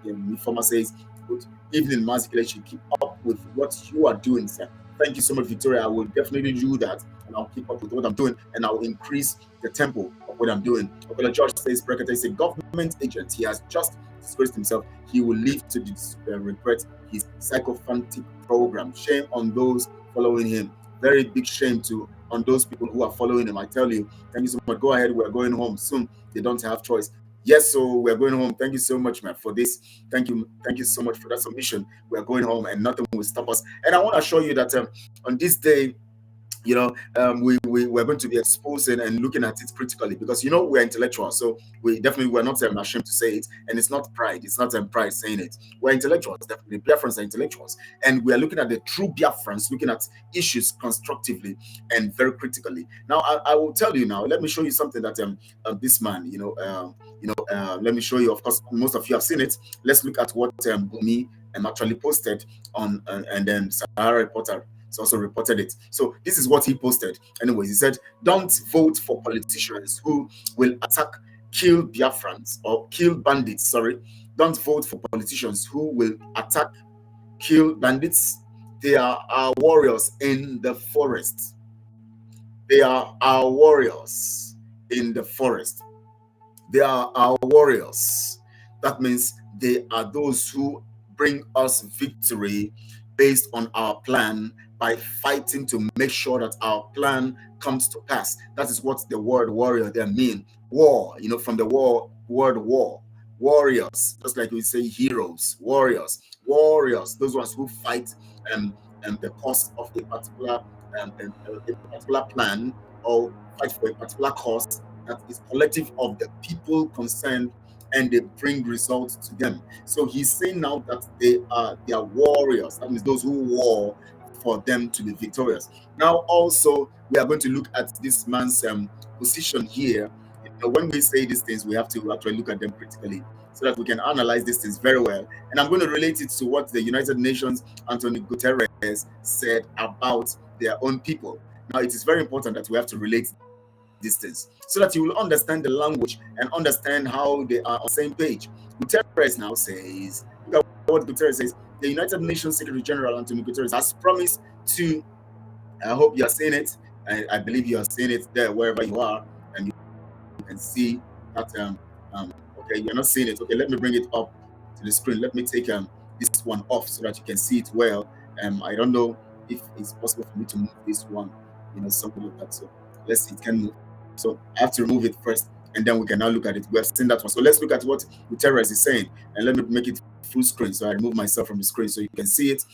S7: Informer says, good evening, Mazikilechi. Keep up with what you are doing, sir. Thank you so much, Victoria. I will definitely do that, and I'll keep up with what I'm doing, and I'll increase the tempo of what I'm doing. Okola George says, Brekete is a government agent. He has just disgraced himself. He will live to regret his psychophantic program. Shame on those following him. Very big shame on those people who are following him. I tell you, thank you so much. Go ahead. We're going home soon. They don't have choice. Yes, so we're going home. Thank you so much, man, for this. Thank you so much for that submission. We're going home, and nothing will stop us. And I want to assure you that on this day, we're going to be exposing and looking at it critically, because we're intellectuals, so we're not ashamed to say it, and it's not pride. It's not pride saying it. We're intellectuals, definitely. Biafrans are intellectuals, and we are looking at the true Biafrans, looking at issues constructively and very critically. Now, I will tell you now. Let me show you something that this man, let me show you. Of course, most of you have seen it. Let's look at what Gumi actually posted on, and then Sahara Reporter also reported it. So this is what he posted. Anyways, he said, don't vote for politicians who will kill Biafrans or kill bandits. Sorry. Don't vote for politicians who will kill bandits. They are our warriors in the forest. They are our warriors in the forest. They are our warriors. That means they are those who bring us victory based on our plan, by fighting to make sure that our plan comes to pass. That is what the word warrior there mean. War, from the word war. Warriors, just like we say heroes, warriors, those ones who fight the cause of a particular plan, or fight for a particular cause that is collective of the people concerned, and they bring results to them. So he's saying now that they are warriors. That means those who war for them to be victorious. Now, also, we are going to look at this man's position here. When we say these things, we have to actually look at them critically, so that we can analyze these things very well. And I'm going to relate it to what the United Nations, Antonio Guterres, said about their own people. Now, it is very important that we have to relate these things, so that you will understand the language and understand how they are on the same page. Guterres now says, look at what Guterres says. The United Nations Secretary General Antonio Guterres has promised to, I hope you are seeing it, I believe you are seeing it there wherever you are, and you can see that, Okay, you're not seeing it. Okay, let me bring it up to the screen. Let me take this one off so that you can see it well. I don't know if it's possible for me to move this one, something like that. So let's see, it can move. So I have to remove it first, and then we can now look at it. We have seen that one. So let's look at what Guterres is saying, and let me make it full screen. So I remove myself from the screen so you can see it.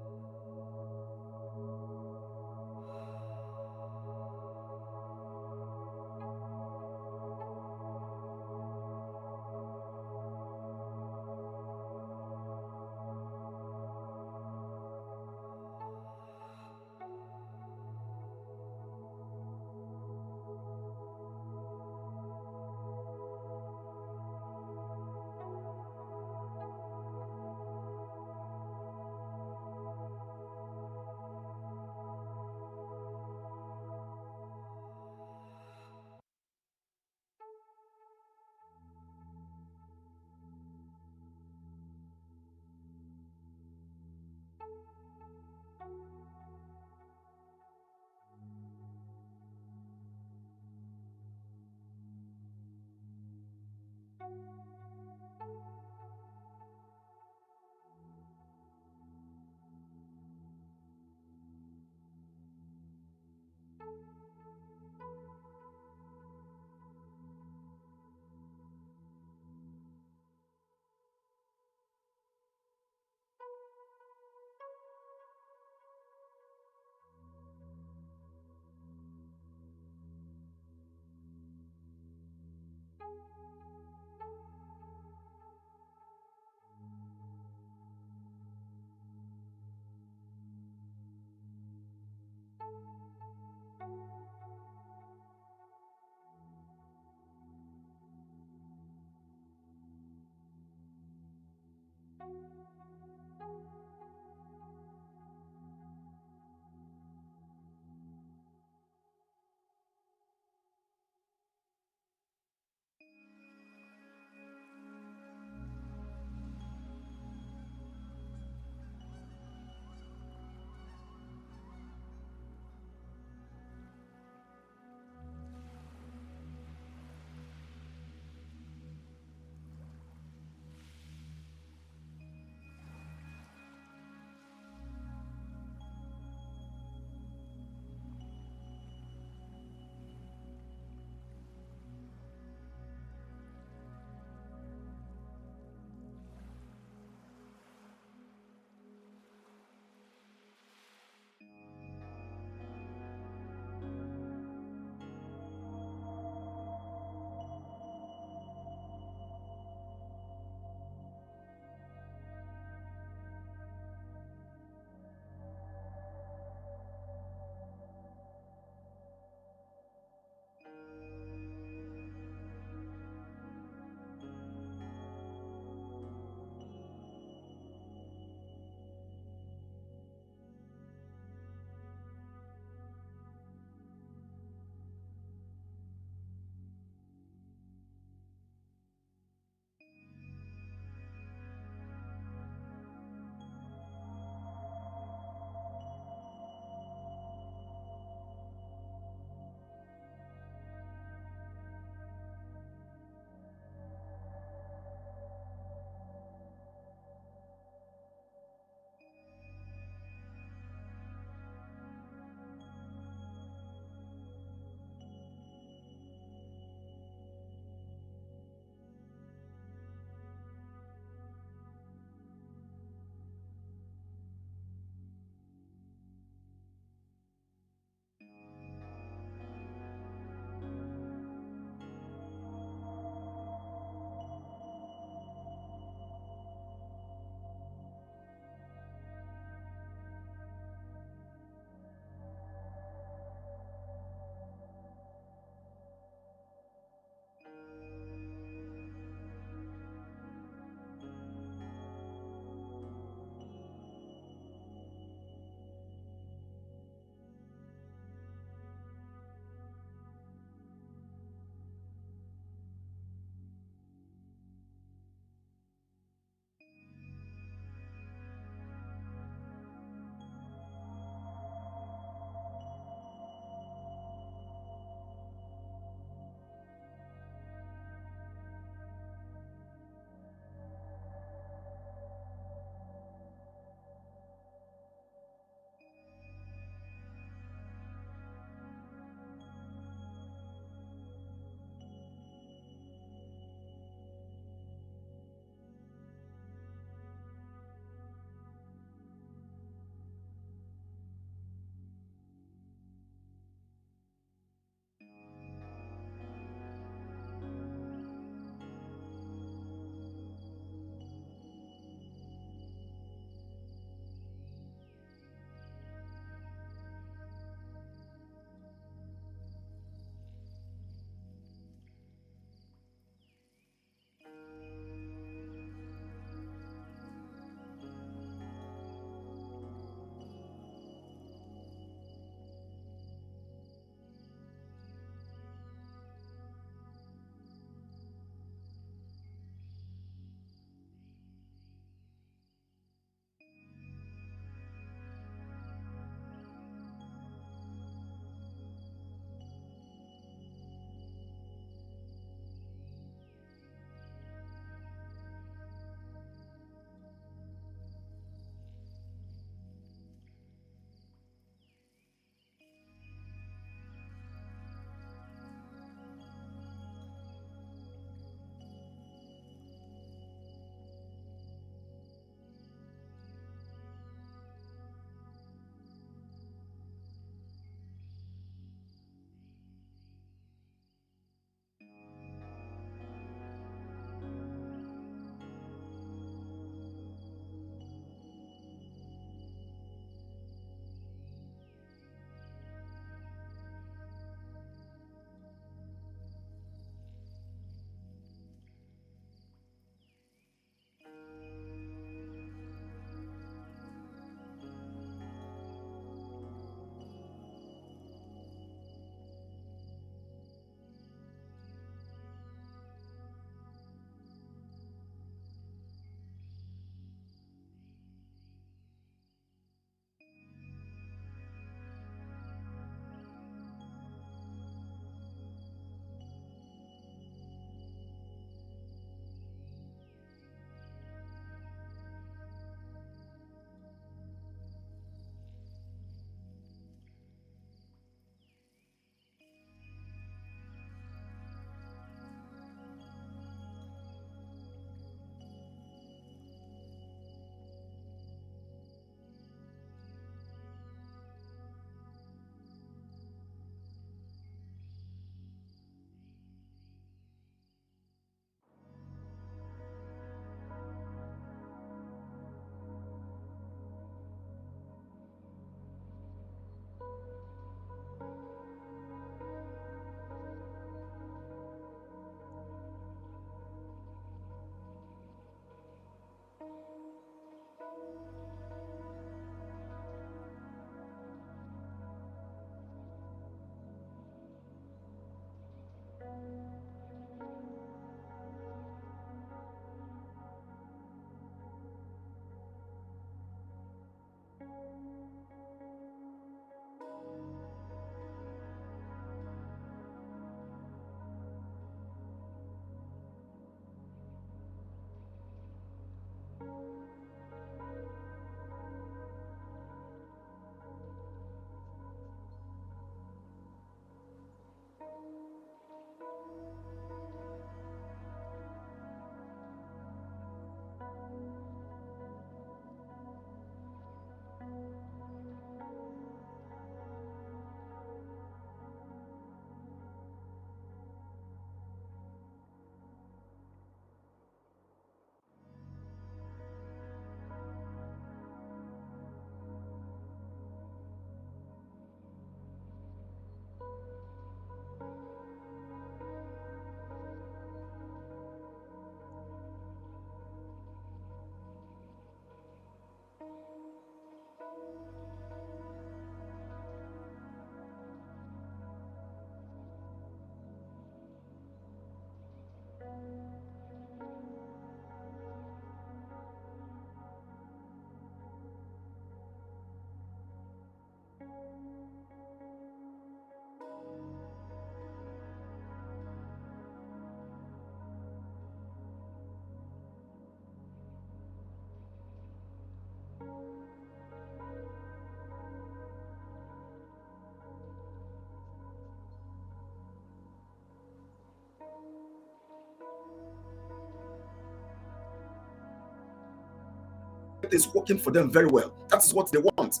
S7: is working for them very well. That is what they want.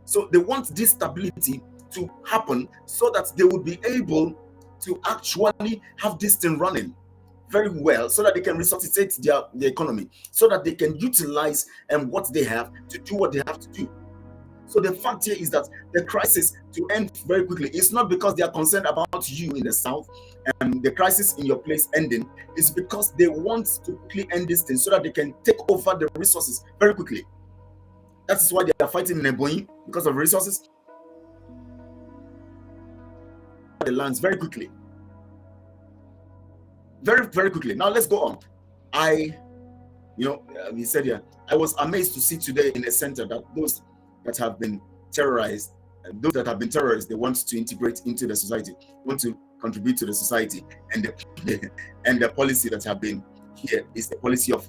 S7: So they want this stability to happen so that they would be able to actually have this thing running very well, so that they can resuscitate their economy, so that they can utilize what they have to do what they have to do. So the fact here is that the crisis to end very quickly is not because they are concerned about you in the south, and the crisis in your place ending is because they want to quickly end this thing so that they can take over the resources very quickly. That is why they are fighting in Ebonyi, because of resources. The lands very quickly. Very, very quickly. Now let's go on. He said here, I was amazed to see today in a center that those that have been terrorized, they want to integrate into the society, want to contribute to the society, and the policy that have been here is the policy of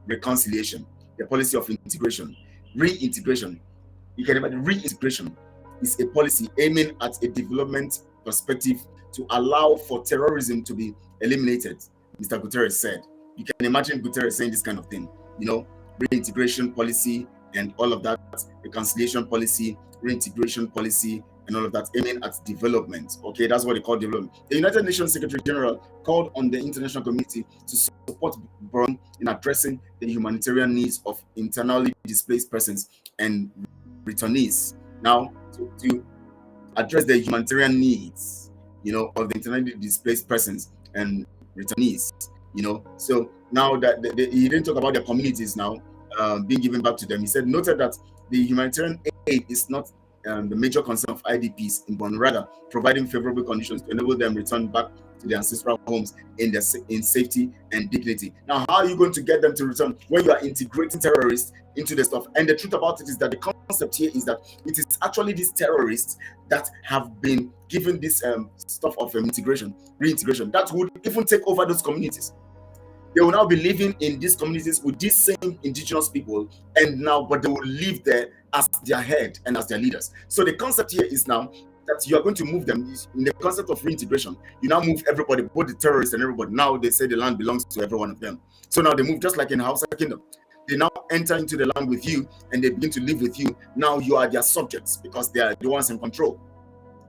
S7: reconciliation, the policy of integration, reintegration. You can imagine reintegration is a policy aiming at a development perspective to allow for terrorism to be eliminated. Mr. Guterres said. You can imagine Guterres saying this kind of thing, reintegration policy and all of that, reconciliation policy, reintegration policy, and all of that, aiming at development. Okay, that's what they call development. The United Nations Secretary General called on the international community to support Burundi in addressing the humanitarian needs of internally displaced persons and returnees. Now, to address the humanitarian needs, of the internally displaced persons and returnees, So now that he didn't talk about the communities now being given back to them. He said, noted that the humanitarian aid is not the major concern of IDPs in Burundi, rather providing favorable conditions to enable them return back to their ancestral homes in safety and dignity. Now, how are you going to get them to return when you are integrating terrorists into the stuff? And the truth about it is that the concept here is that it is actually these terrorists that have been given this stuff of reintegration that would even take over those communities. They will now be living in these communities with these same indigenous people, but they will live there as their head and as their leaders. So the concept here is now that you are going to move them in the concept of reintegration. You now move everybody, both the terrorists and everybody. Now they say the land belongs to every one of them. So now they move just like in Hausa Kingdom. They now enter into the land with you and they begin to live with you. Now you are their subjects because they are the ones in control,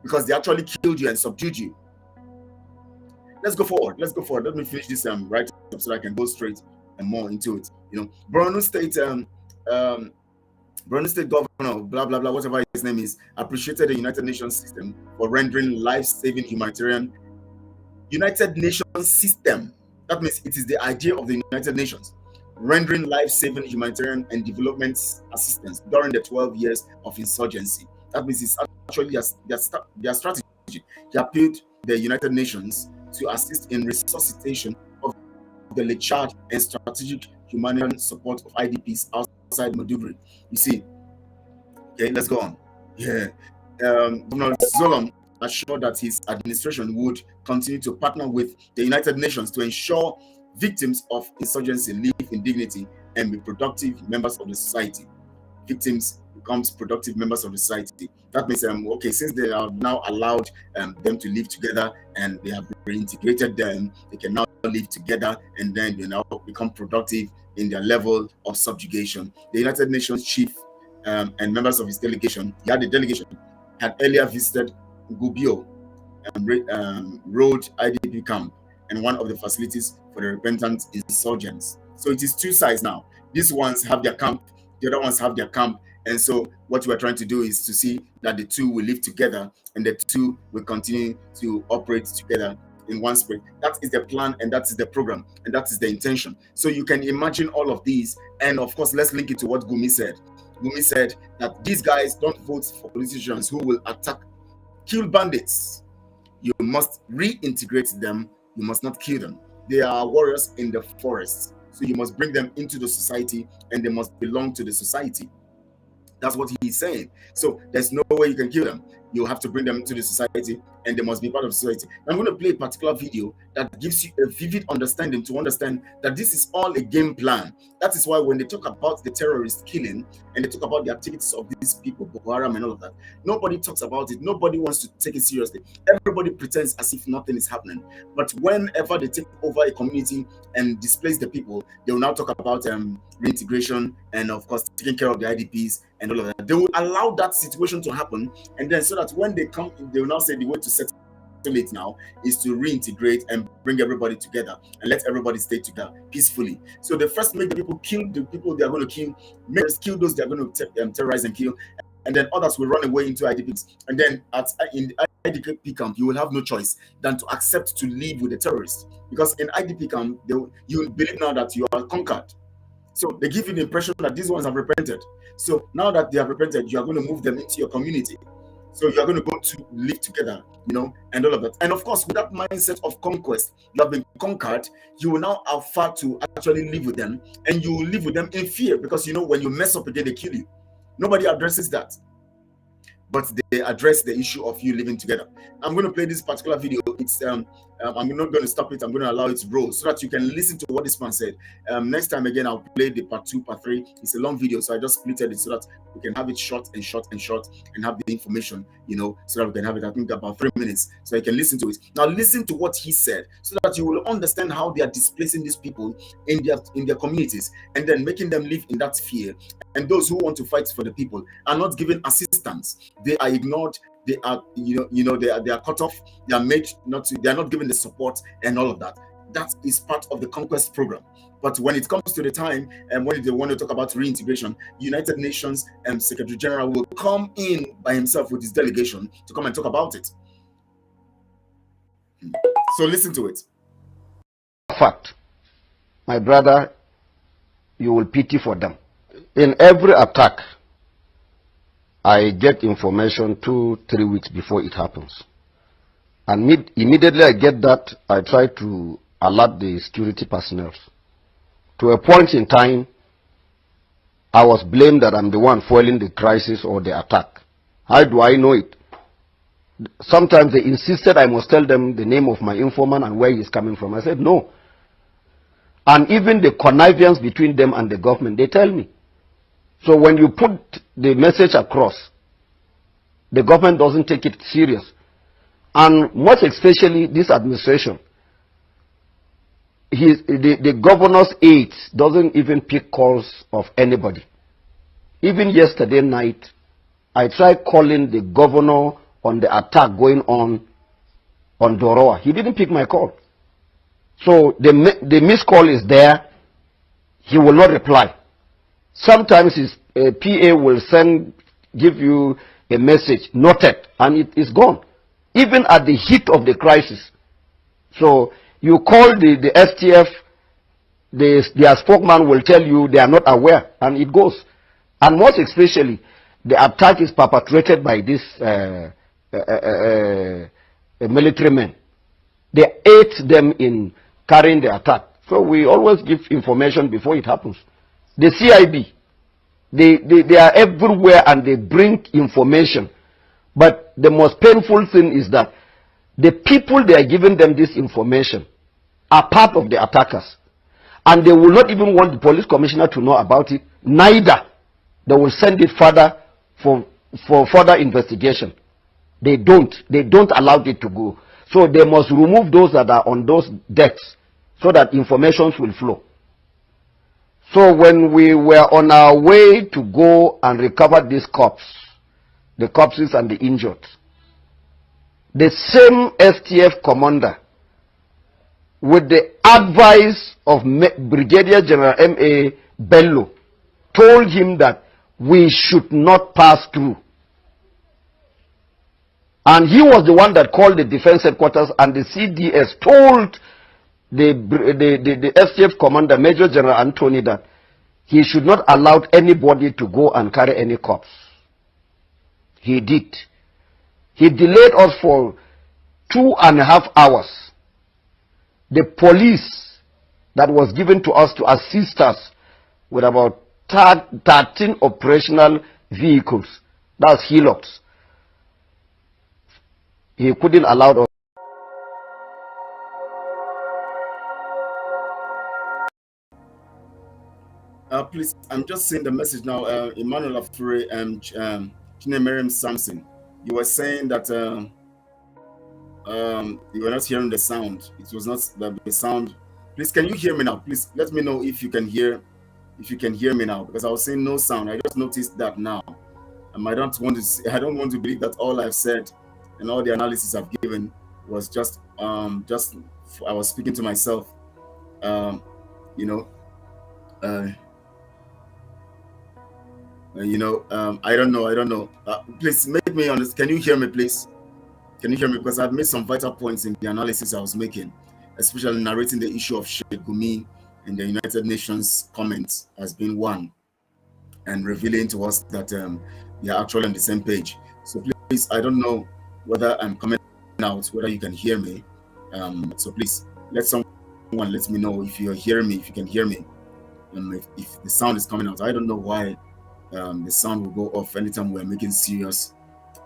S7: because they actually killed you and subdued you. Let's go forward. Let me finish this right up so that I can go straight and more into it. Borno State Governor, blah blah blah, whatever his name is, appreciated the United Nations system for rendering life-saving humanitarian. United Nations system. That means it is the idea of the United Nations, rendering life-saving humanitarian and development assistance during the 12 years of insurgency. That means it's actually their strategy. He appealed the United Nations to assist in resuscitation of the Lechard and strategic humanitarian support of IDPs outside Maiduguri. You see, okay, let's go on. Yeah, Governor Zolom assured that his administration would continue to partner with the United Nations to ensure victims of insurgency live in dignity and be productive members of the society. Victims becomes productive members of the society. That means, since they are now allowed them to live together and they have reintegrated them, they can now live together and then they now become productive in their level of subjugation. The United Nations chief and members of his delegation, had earlier visited Gubio Road IDP camp and one of the facilities for the repentant insurgents. So it is two sides now. These ones have their camp, the other ones have their camp. And so what we're trying to do is to see that the two will live together and the two will continue to operate together in one spirit. That is the plan and that is the program and that is the intention. So you can imagine all of these. And of course, let's link it to what Gumi said. Gumi said that these guys don't vote for politicians who will kill bandits. You must reintegrate them. You must not kill them. They are warriors in the forest. So you must bring them into the society and they must belong to the society. That's what he's saying. So there's no way you can kill them. you have to bring them into the society, and they must be part of society. I'm going to play a particular video that gives you a vivid understanding to understand that this is all a game plan. That is why when they talk about the terrorist killing and they talk about the activities of these people, Boko Haram and all of that, nobody talks about it. Nobody wants to take it seriously. Everybody pretends as if nothing is happening. But whenever they take over a community and displace the people, they will now talk about reintegration and, of course, taking care of the IDPs and all of that. They will allow that situation to happen, and then so that when they come, they will now say the way to settle it now is to reintegrate and bring everybody together and let everybody stay together peacefully. So they first make the people kill the people they are going to kill, kill those they are going to terrorize and kill, and then others will run away into IDPs. And then in the IDP camp, you will have no choice than to accept to live with the terrorists, because in IDP camp, you believe now that you are conquered. So they give you the impression that these ones have repented. So now that they have repented, you are going to move them into your community. So you are going to go to live together, you know, and all of that. And of course, with that mindset of conquest, you have been conquered, you will now have far to actually live with them, and you will live with them in fear, because, you know, when you mess up again, they kill you. Nobody addresses that, but they address the issue of you living together. I'm going to play this particular video. It's I'm not going to stop it. I'm going to allow it to roll so that you can listen to what this man said. Next time again, I'll play the part 2, part 3. It's a long video, so I just splitted it so that we can have it short and short and short, and have the information, you know, so that we can have it, I think, about 3 minutes, so you can listen to it. Now listen to what he said, so that you will understand how they are displacing these people in their communities, and then making them live in that fear. And those who want to fight for the people are not given assistance. They are ignored. They are, they are cut off. They are made not to. They are not given the support and all of that. That is part of the conquest program. But when it comes to the time and when they want to talk about reintegration, United Nations Secretary General will come in by himself with his delegation to come and talk about it. So listen to it.
S10: Fact, my brother, you will pity for them. In every attack, I get information 2-3 weeks before it happens. And immediately I get that, I try to alert the security personnel. To a point in time, I was blamed that I'm the one fueling the crisis or the attack. How do I know it? Sometimes they insisted I must tell them the name of my informant and where he's coming from. I said no. And even the connivance between them and the government, they tell me. So when you put the message across, the government doesn't take it serious. And most especially this administration, the governor's aides doesn't even pick calls of anybody. Even yesterday night, I tried calling the governor on the attack going on Doroa. He didn't pick my call. So the missed call is there. He will not reply. Sometimes his PA will give you a message, noted, and it is gone. Even at the heat of the crisis. So you call the STF, their spokesman will tell you they are not aware, and it goes. And most especially, the attack is perpetrated by these military men. They aid them in carrying the attack. So we always give information before it happens. The CIB, they are everywhere and they bring information. But the most painful thing is that the people they are giving them this information are part of the attackers. And they will not even want the police commissioner to know about it. Neither. They will send it further for further investigation. They don't allow it to go. So they must remove those that are on those decks so that information will flow. So when we were on our way to go and recover these corpses, the corpses and the injured, the same STF commander, with the advice of Brigadier General M.A. Bello, told him that we should not pass through. And he was the one that called the defense headquarters, and the CDS told the STF commander, Major General Anthony, that he should not allow anybody to go and carry any corpse. He did. He delayed us for 2.5 hours. The police that was given to us to assist us with about 13 operational vehicles, that's Hilux, he couldn't allow us.
S7: Please, I'm just seeing the message now. Emmanuel Afure and Chinemeriam Samson, you were saying that you were not hearing the sound. It was not the sound. Please, can you hear me now? Please let me know if you can hear me now, because I was saying no sound. I just noticed that now. I don't want to believe that all I've said and all the analysis I've given was just I was speaking to myself. You know. I don't know. Please make me honest. Can you hear me, please? Can you hear me? Because I've made some vital points in the analysis I was making, especially narrating the issue of Sheikh Gumi and the United Nations comments as being one, and revealing to us that we are actually on the same page. So please, I don't know whether I'm coming out, whether you can hear me. So please, let someone let me know if you're hearing me, if you can hear me. If the sound is coming out. I don't know why the sound will go off anytime we're making serious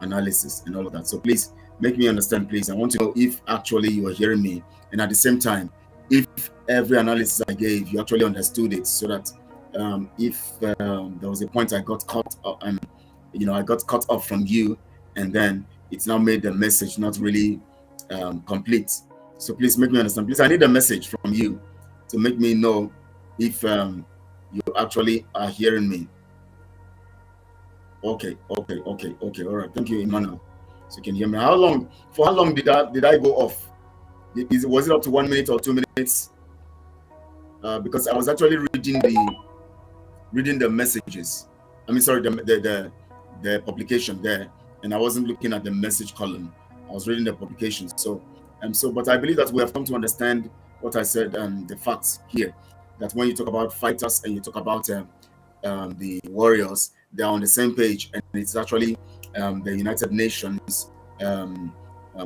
S7: analysis and all of that. So please make me understand, please. I want to know if actually you are hearing me, and at the same time, if every analysis I gave you actually understood it, so that if there was a point I got cut I got cut off from you, and then it's now made the message not really complete. So please make me understand. Please, I need a message from you to make me know if you actually are hearing me. Okay. All right. Thank you, Emmanuel. So you can hear me. For how long did I go off? Was it up to 1 minute or 2 minutes? Because I was actually reading the messages. I mean, sorry, the publication there, and I wasn't looking at the message column. I was reading the publication. But I believe that we have come to understand what I said, the facts here. That when you talk about fighters and you talk about the warriors, they're on the same page, and it's actually the United Nations,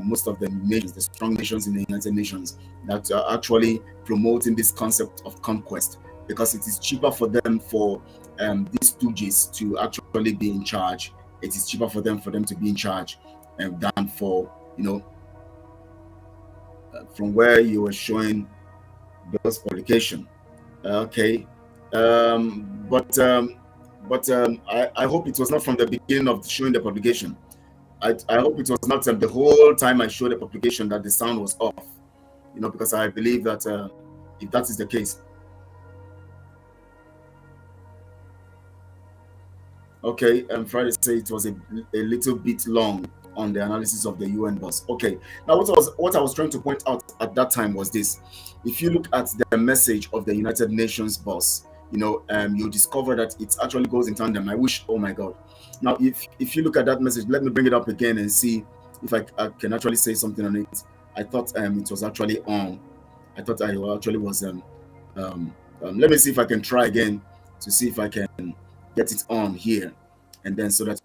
S7: most of the nations, the strong nations in the United Nations, that are actually promoting this concept of conquest, because it is cheaper for them, for these stooges to actually be in charge. It is cheaper for them to be in charge than for, from where you were showing those publication. Okay. But I hope it was not from the beginning of showing the publication. I hope it was not the whole time I showed the publication that the sound was off, because I believe that if that is the case. Okay, Friday say it was a little bit long on the analysis of the UN boss. Okay, now what I was trying to point out at that time was this. If you look at the message of the United Nations boss, you discover that it actually goes in tandem. I wish, oh my God. Now, if you look at that message, let me bring it up again and see if I can actually say something on it. I thought it was actually on. I thought I actually was. Let me see if I can try again to see if I can get it on here, and then so that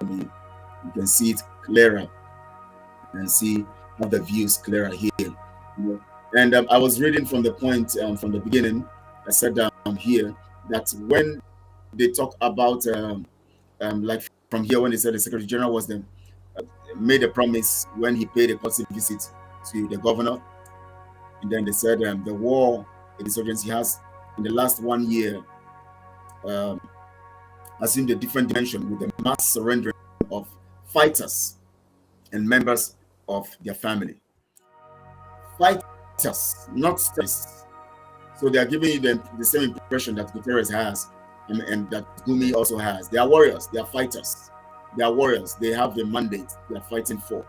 S7: you can see it clearer and see how the view is clearer here. And I was reading from the point from the beginning. I said here that when they talk about like from here, when they said the Secretary General was made a promise when he paid a courtesy visit to the governor, and then they said the war insurgency has in the last 1 year assumed a different dimension with the mass surrendering of fighters and members of their family. Fighters, not terrorists. So they are giving you the same impression that Guterres has and that Gumi also has. They are warriors, they are fighters. They are warriors, they have the mandate they are fighting for.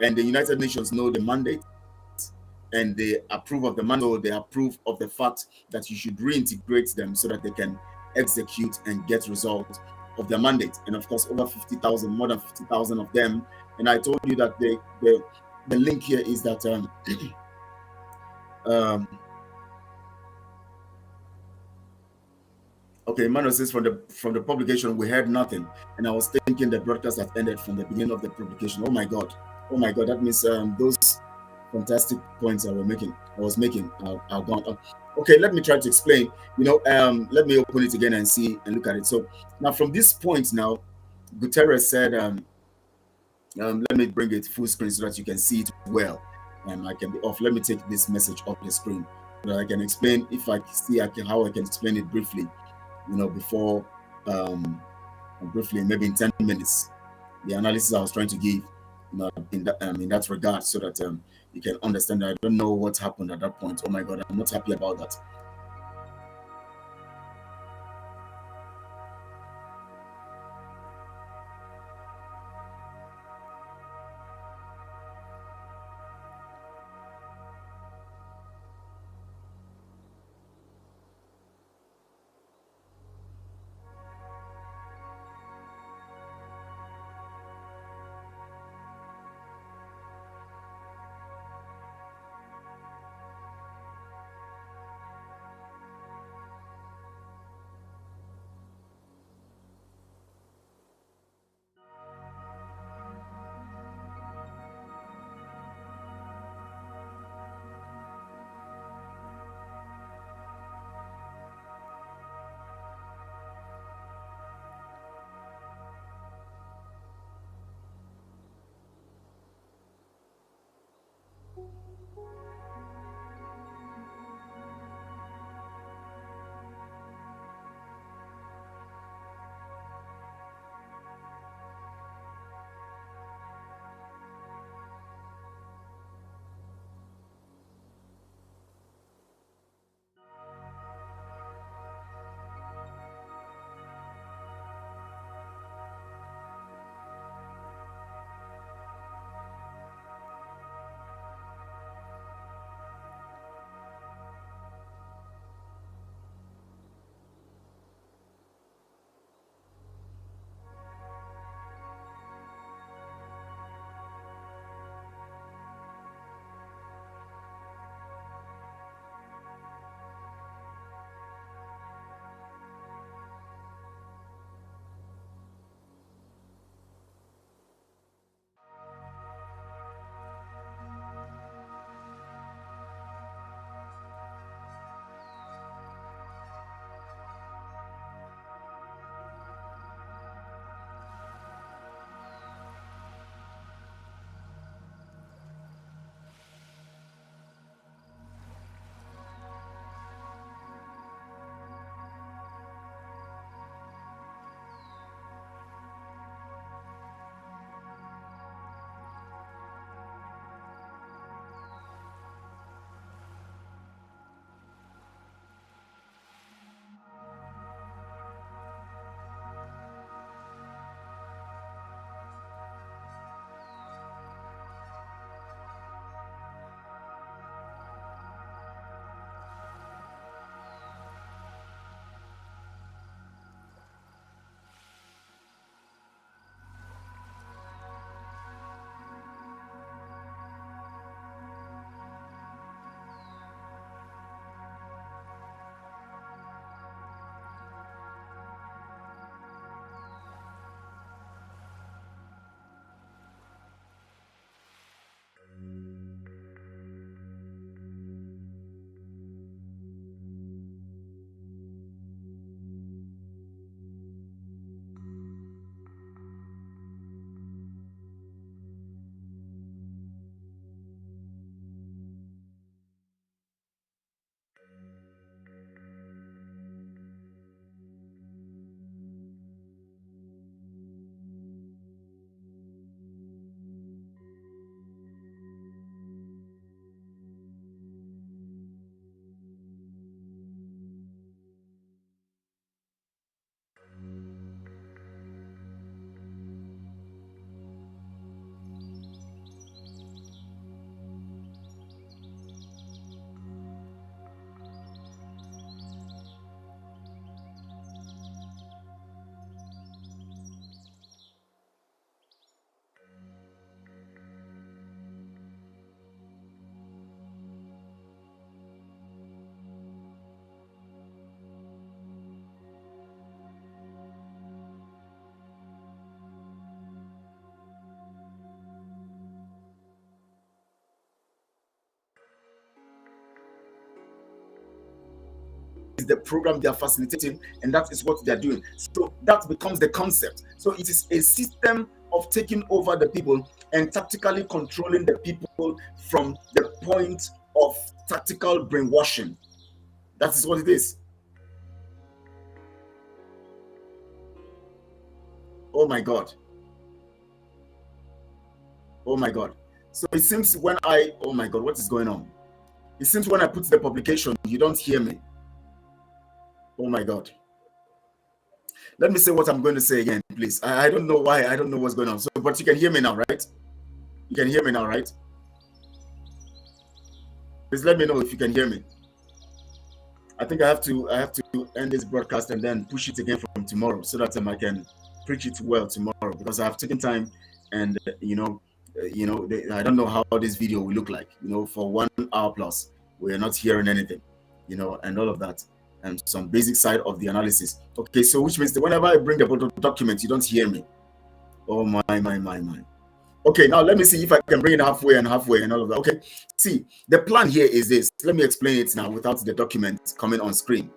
S7: And the United Nations know the mandate, and they approve of the mandate, they approve of the fact that you should reintegrate them so that they can execute and get results of their mandate. And of course, over 50,000, more than 50,000 of them. And I told you that the link here is that okay, Emmanuel says from the publication we heard nothing, and I was thinking the broadcast had ended from the beginning of the publication. Oh my God, that means those fantastic points I was making are gone. Okay, let me try to explain. Let me open it again and see and look at it. So now from this point now, Guterres said, let me bring it full screen so that you can see it well. I can be off. Let me take this message off the screen so that I can explain, if I see how I can explain it briefly, before briefly, maybe in 10 minutes, the analysis I was trying to give, in that regard, so that you can understand that I don't know what happened at that point. Oh my God, I'm not happy about that. the program they are facilitating, and that is what they are doing. So that becomes the concept. So it is a system of taking over the people and tactically controlling the people from the point of tactical brainwashing. That is what it is. Oh my God. Oh my God. So it seems when oh my God, what is going on? It seems when I put the publication, you don't hear me. Oh my God. Let me say what I'm going to say again, please. I don't know why. I don't know what's going on. So, but you can hear me now, right? You can hear me now, right? Please let me know if you can hear me. I think I have to end this broadcast and then push it again from tomorrow so that I can preach it well tomorrow, because I have taken time, and I don't know how this video will look like. For 1 hour plus, we are not hearing anything, and all of that, and some basic side of the analysis. Okay, so which means that whenever I bring the document, you don't hear me. Oh my. Okay, now let me see if I can bring it halfway and all of that. Okay, see, the plan here is this. Let me explain it now without the document coming on screen.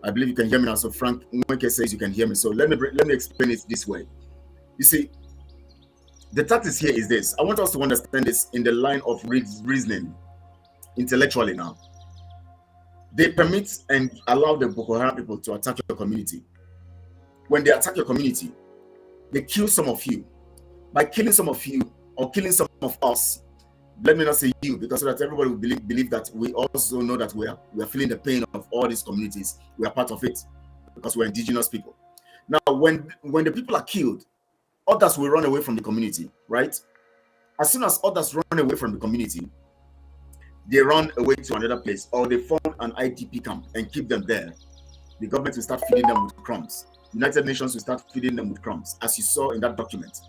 S7: I believe you can hear me now. So Frank Mweke says you can hear me. So let me explain it this way. You see, the tactics here is this. I want us to understand this in the line of reasoning, intellectually now. They permit and allow the Boko Haram people to attack your community. When they attack your community, they kill some of you. By killing some of you, or killing some of us, let me not say you, because so that everybody will believe that we also know that we are feeling the pain of all these communities. We are part of it because we're indigenous people. Now, when the people are killed, others will run away from the community, right? As soon as others run away from the community, they run away to another place, or they form an IDP camp and keep them there. The government will start feeding them with crumbs. United Nations will start feeding them with crumbs, as you saw in that document.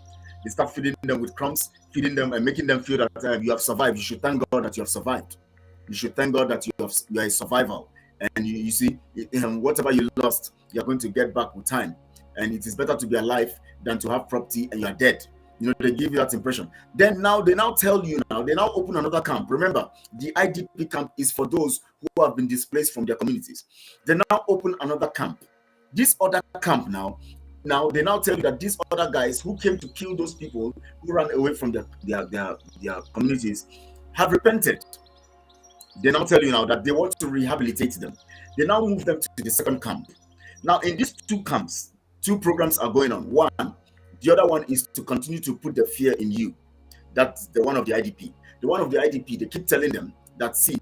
S7: They start feeding them with crumbs, feeding them and making them feel that you have survived. You should thank God that you have survived. You should thank God that you are a survivor. And you see, whatever you lost, you're going to get back with time. And it is better to be alive than to have property and you are dead. They give you that impression. Then they now tell you they now open another camp. Remember, the IDP camp is for those who have been displaced from their communities. They now open another camp. This other camp now they now tell you that these other guys who came to kill those people who ran away from their communities have repented. They now tell you now that they want to rehabilitate them. They now move them to the second camp. Now, in these two camps, 2 programs are going on. One, the other one is to continue to put the fear in you. That's the one of the IDP. The one of the IDP, they keep telling them that, see,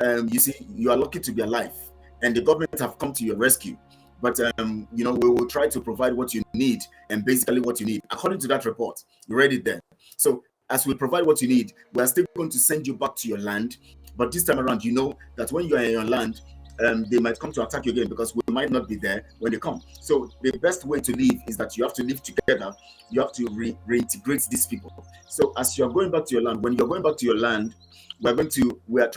S7: you see, you are lucky to be alive, and the government have come to your rescue. But we will try to provide what you need, and basically what you need, according to that report, you read it there. So as we provide what you need, we are still going to send you back to your land. But this time around, you know that when you are in your land, they might come to attack you again, because we might not be there when they come. So the best way to live is that you have to live together. You have to reintegrate these people. So as you are going back to your land, when you're going back to your land, we are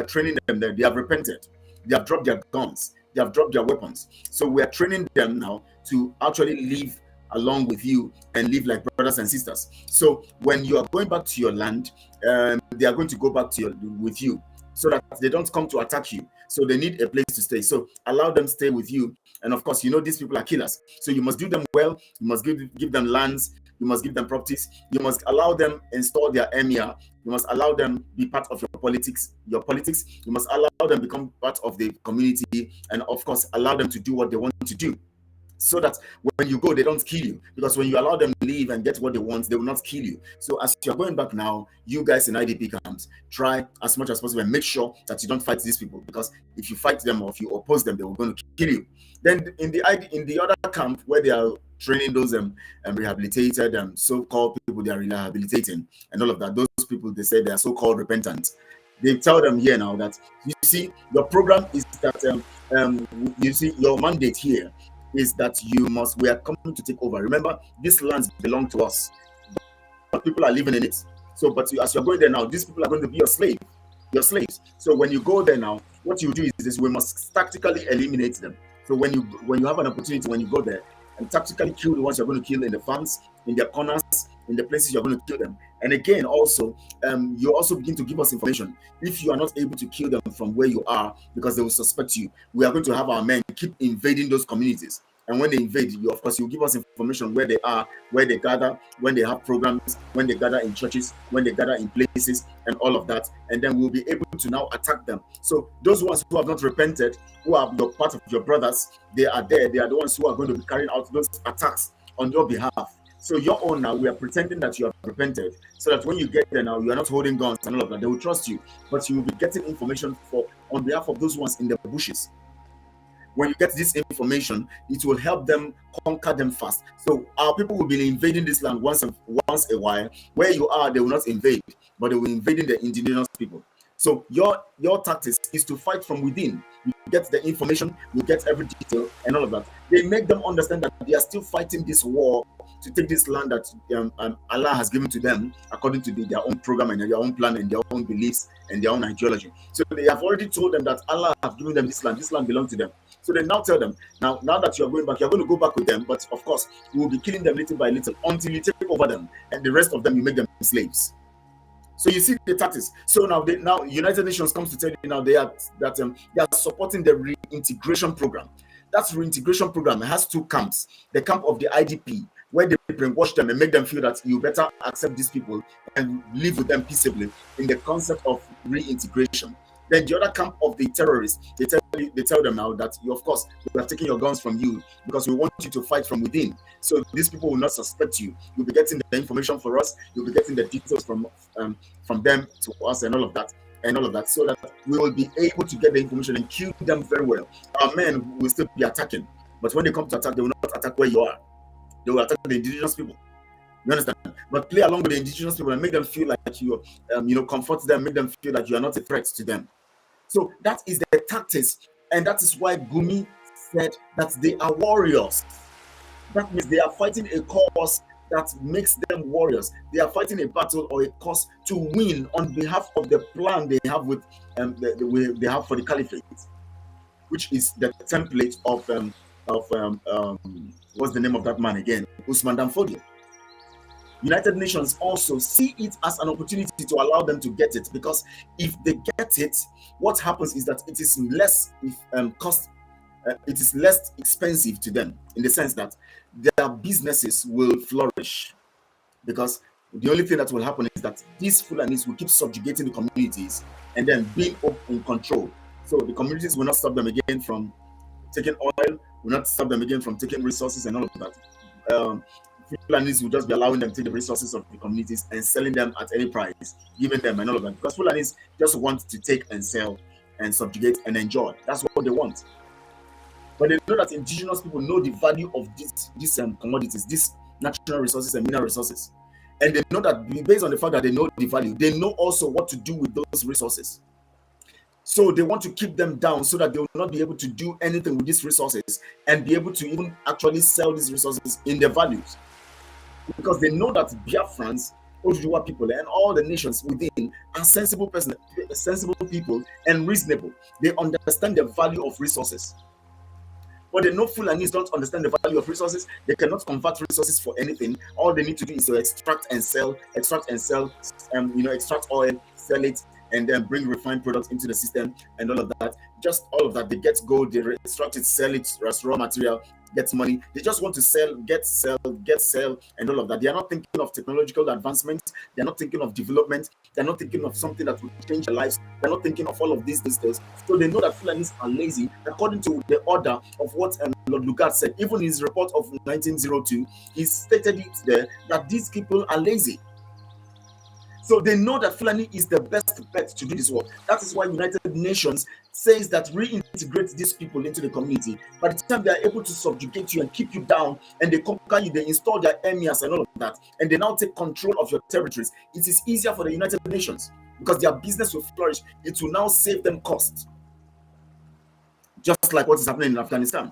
S7: training them there. They have repented. They have dropped their guns. They have dropped their weapons. So we are training them now to actually live along with you and live like brothers and sisters. So when you are going back to your land, they are going to go back with you, so that they don't come to attack you. So they need a place to stay. So allow them stay with you. And of course, these people are killers. So you must do them well. You must give them lands. You must give them properties. You must allow them install their emir. You must allow them be part of your politics. You must allow them become part of the community. And of course, allow them to do what they want to do, so that when you go, they don't kill you. Because when you allow them to leave and get what they want, they will not kill you. So as you're going back now, you guys in IDP camps, try as much as possible and make sure that you don't fight these people. Because if you fight them or if you oppose them, they will going to kill you. Then in the other camp where they are training those rehabilitated so-called people they are rehabilitating and all of that, those people, they say they are so-called repentant. They tell them here now that, you see, your program is that, you see, your mandate here is that we are coming to take over. Remember, these lands belong to us. But people are living in it. So, but as you're going there now, these people are going to be your slaves. So when you go there now, what you do is this: we must tactically eliminate them. So when you have an opportunity, when you go there, and tactically kill the ones you're going to kill in the farms, in their corners, in the places you're going to kill them, And again, also, you also begin to give us information. If you are not able to kill them from where you are because they will suspect you, we are going to have our men keep invading those communities. And when they invade you, of course, you give us information where they are, where they gather, when they have programs, when they gather in churches, when they gather in places, and all of that. And then we'll be able to now attack them. So those ones who have not repented, who are part of your brothers, they are there. They are the ones who are going to be carrying out those attacks on your behalf. So your own now, we are pretending that you have repented, so that when you get there now, you are not holding guns and all of that. They will trust you, but you will be getting information on behalf of those ones in the bushes. When you get this information, it will help them conquer them fast. So our people will be invading this land once a while. Where you are, they will not invade, but they will invade the indigenous people. So your tactics is to fight from within. You get the information, you get every detail and all of that. They make them understand that they are still fighting this war to take this land that Allah has given to them according to their own program and their own plan and their own beliefs and their own ideology. So they have already told them that Allah has given them this land. This land belongs to them. So they now tell them, now that you are going back, you're going to go back with them, but of course, we will be killing them little by little until you take over them, and the rest of them, you make them slaves. So you see the tactics. So now United Nations comes to tell you now they are supporting the reintegration program. That reintegration program has two camps. The camp of the IDP, where they brainwash them and make them feel that you better accept these people and live with them peaceably in the concept of reintegration. Then the other camp of the terrorists, they tell them now that of course we are taking your guns from you because we want you to fight from within. So these people will not suspect you. You'll be getting the information for us. You'll be getting the details from them to us and all of that, so that we will be able to get the information and kill them very well. Our men will still be attacking, but when they come to attack, they will not attack where you are. They will attack the indigenous people. You understand? But play along with the indigenous people and make them feel like you, comfort them, make them feel like you are not a threat to them. So that is the tactics, and that is why Gumi said that they are warriors. That means they are fighting a cause that makes them warriors. They are fighting a battle or a cause to win on behalf of the plan they have with they have for the caliphate, which is the template of what's the name of that man again? Usman Dan Fodio. United Nations also see it as an opportunity to allow them to get it, because if they get it, what happens is that it is less it is less expensive to them, in the sense that their businesses will flourish, because the only thing that will happen is that these Fulanis will keep subjugating the communities and then being in control. So the communities will not stop them again from taking oil, will not stop them again from taking resources and all of that. Fulanis will just be allowing them to take the resources of the communities and selling them at any price, giving them and all of that, because Fulanis just want to take and sell and subjugate and enjoy. That's what they want. But they know that indigenous people know the value of these commodities, these natural resources and mineral resources. And they know that based on the fact that they know the value, they know also what to do with those resources. So they want to keep them down so that they will not be able to do anything with these resources and be able to even actually sell these resources in their values. Because they know that Biafrans, Oduduwa people, and all the nations within are sensible people and reasonable. They understand the value of resources. But the no Fulanis don't understand the value of resources. They cannot convert resources for anything. All they need to do is to extract and sell, extract oil, sell it, and then bring refined products into the system and all of that. Just all of that. They get gold, they extract it, sell it as raw material, get money. They just want to sell, get sell, and all of that. They are not thinking of technological advancement. They're not thinking of development. They're not thinking of something that will change their lives. They're not thinking of all of these details. So they know that Fulanis are lazy, according to the order of what Lord Lugard said. Even in his report of 1902, he stated it there that these people are lazy. So they know that Fulani is the best bet to do this work. That is why United Nations says that reintegrate these people into the community. By the time they are able to subjugate you and keep you down, and they conquer you, they install their emirs and all of that, and they now take control of your territories, it is easier for the United Nations because their business will flourish. It will now save them cost. Just like what is happening in Afghanistan.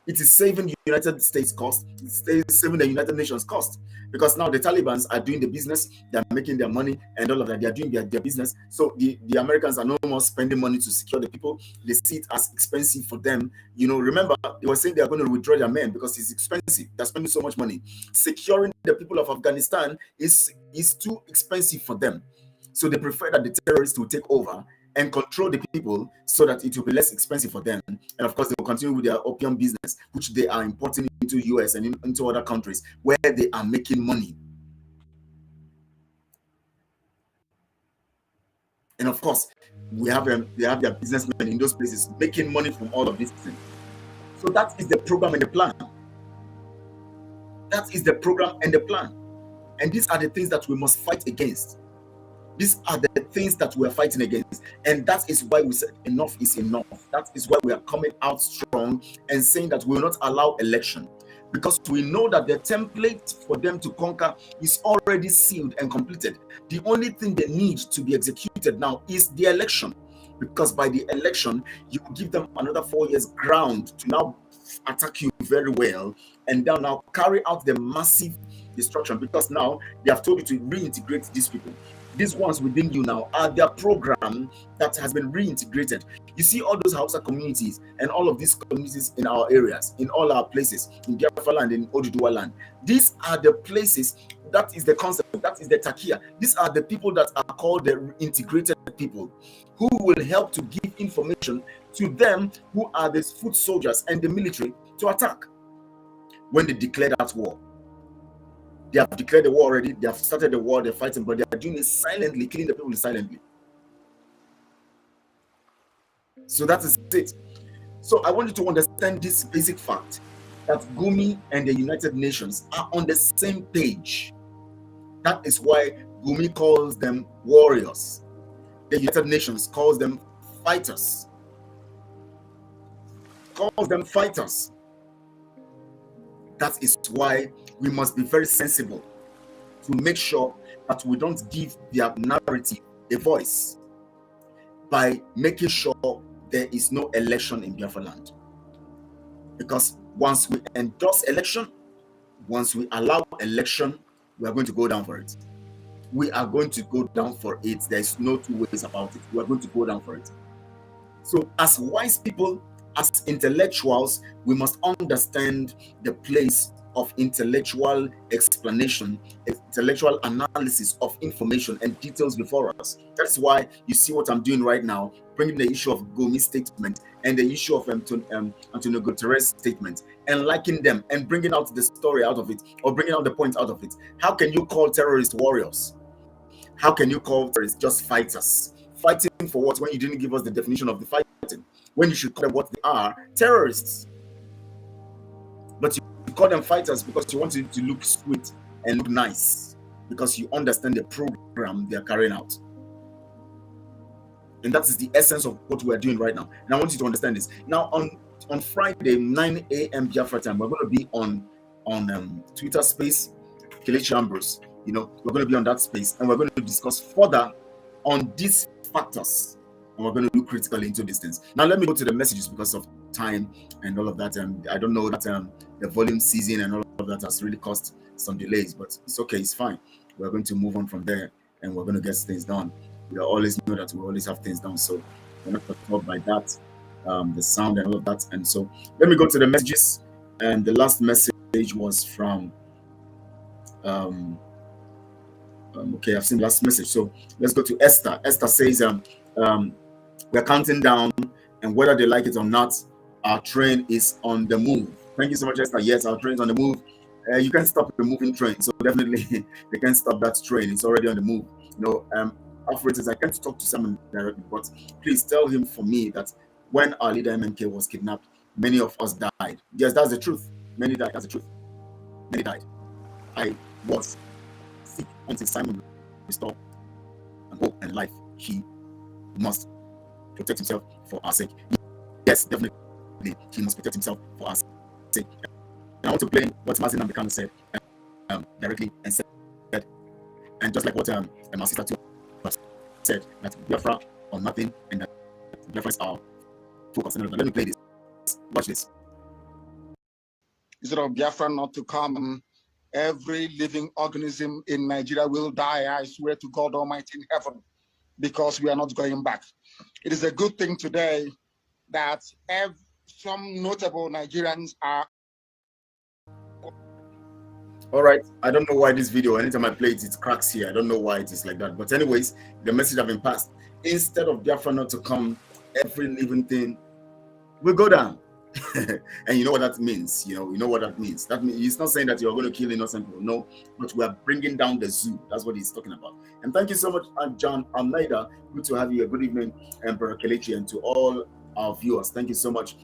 S7: It is saving the United States cost. It's saving the United Nations cost, because now the Taliban are doing the business. They're making their money and all of that. They're doing their business. So the Americans are no more spending money to secure the people. They see it as expensive for them. You know, remember, they were saying they are going to withdraw their men because it's expensive. They're spending so much money. Securing the people of Afghanistan is too expensive for them. So they prefer that the terrorists will take over and control the people so that it will be less expensive for them. And of course, they will continue with their opium business, which they are importing into US and into other countries where they are making money. And of course, they have their businessmen in those places making money from all of these things. So that is the program and the plan. That is the program and the plan. And these are the things that we must fight against. These are the things that we are fighting against. And that is why we said enough is enough. That is why we are coming out strong and saying that we will not allow election. Because we know that the template for them to conquer is already sealed and completed. The only thing they need to be executed now is the election. Because by the election, you will give them another 4 years ground to now attack you very well, and they'll now carry out the massive destruction, because now they have told you to reintegrate these people. These ones within you now are their program that has been reintegrated. You see all those Hausa communities and all of these communities in our areas, in all our places, in Biafra land, in Oduduwa land. These are the places, that is the concept, that is the takia. These are the people that are called the integrated people, who will help to give information to them who are the foot soldiers and the military to attack when they declare that war. They have declared the war already. They have started the war. They're fighting, but they are doing it silently, killing the people silently. So that is it. So I want you to understand this basic fact, that Gumi and the United Nations are on the same page. That is why Gumi calls them warriors. The United Nations calls them fighters. Calls them fighters. That is why we must be very sensible to make sure that we don't give their narrative a voice by making sure there is no election in Biafra land. Because once we endorse election, once we allow election, we are going to go down for it. We are going to go down for it. There is no two ways about it. We are going to go down for it. So as wise people, as intellectuals, we must understand the place of intellectual explanation, intellectual analysis of information and details before us. That's why you see what I'm doing right now, bringing the issue of Gumi's statement and the issue of Antonio Guterres' statement, and liking them and bringing out the story out of it, or bringing out the point out of it. How can you call terrorists warriors? How can you call terrorists just fighters? Fighting for what, when you didn't give us the definition of the fighting? When you should call them what they are, terrorists. But you call them fighters because you want it to look sweet and look nice, because you understand the program they are carrying out. And that is the essence of what we are doing right now. And I want you to understand this. Now on Friday, 9 a.m. Biafra time, we're going to be on Twitter space, Kelechi Ambrose. You know, we're going to be on that space, and we're going to discuss further on these factors. And we're going to look critically into these things. Now, let me go to the messages because of time and all of that. And I don't know that the volume season and all of that has really caused some delays, but it's okay. It's fine. We're going to move on from there, and we're going to get things done. We always know that we always have things done, so we're not perturbed by that, the sound and all of that. And so let me go to the messages. And the last message was from okay, I've seen the last message, so let's go to Esther. Esther says we're counting down, and whether they like it or not, our train is on the move. Thank you so much, Esther. Yes, our train is on the move. You can't stop the moving train, so definitely they can't stop that train. It's already on the move. You know, operators, I can't talk to Simon directly, but please tell him for me that when our leader MNK was kidnapped, many of us died. Yes, that's the truth. Many died. That's the truth. Many died. I was sick until Simon restored and hope and life. He must protect himself for our sake. Yes, definitely, he must protect himself for our sake. And I want to play what Mazin Namdekan said directly and said, and just like what my sister too said, that Biafra or nothing, and that Biafra is our focus. Let me play this. Watch this.
S8: instead of Biafra not to come, every living organism in Nigeria will die, I swear to God Almighty in heaven, because we are not going back. It is a good thing today that some notable Nigerians are.
S7: All right, I don't know why this video, anytime I play it, it cracks here. I don't know why it is like that. But anyways, the message has been passed. Instead of Biafra not to come, every living thing will go down. And you know what that means. You know what that means. That means he's not saying that you're going to kill innocent people. No, but we are bringing down the zoo. That's what he's talking about. And thank you so much, John Almeida. Good to have you. Good evening, Brother Kelechi, and to all our viewers. Thank you so much.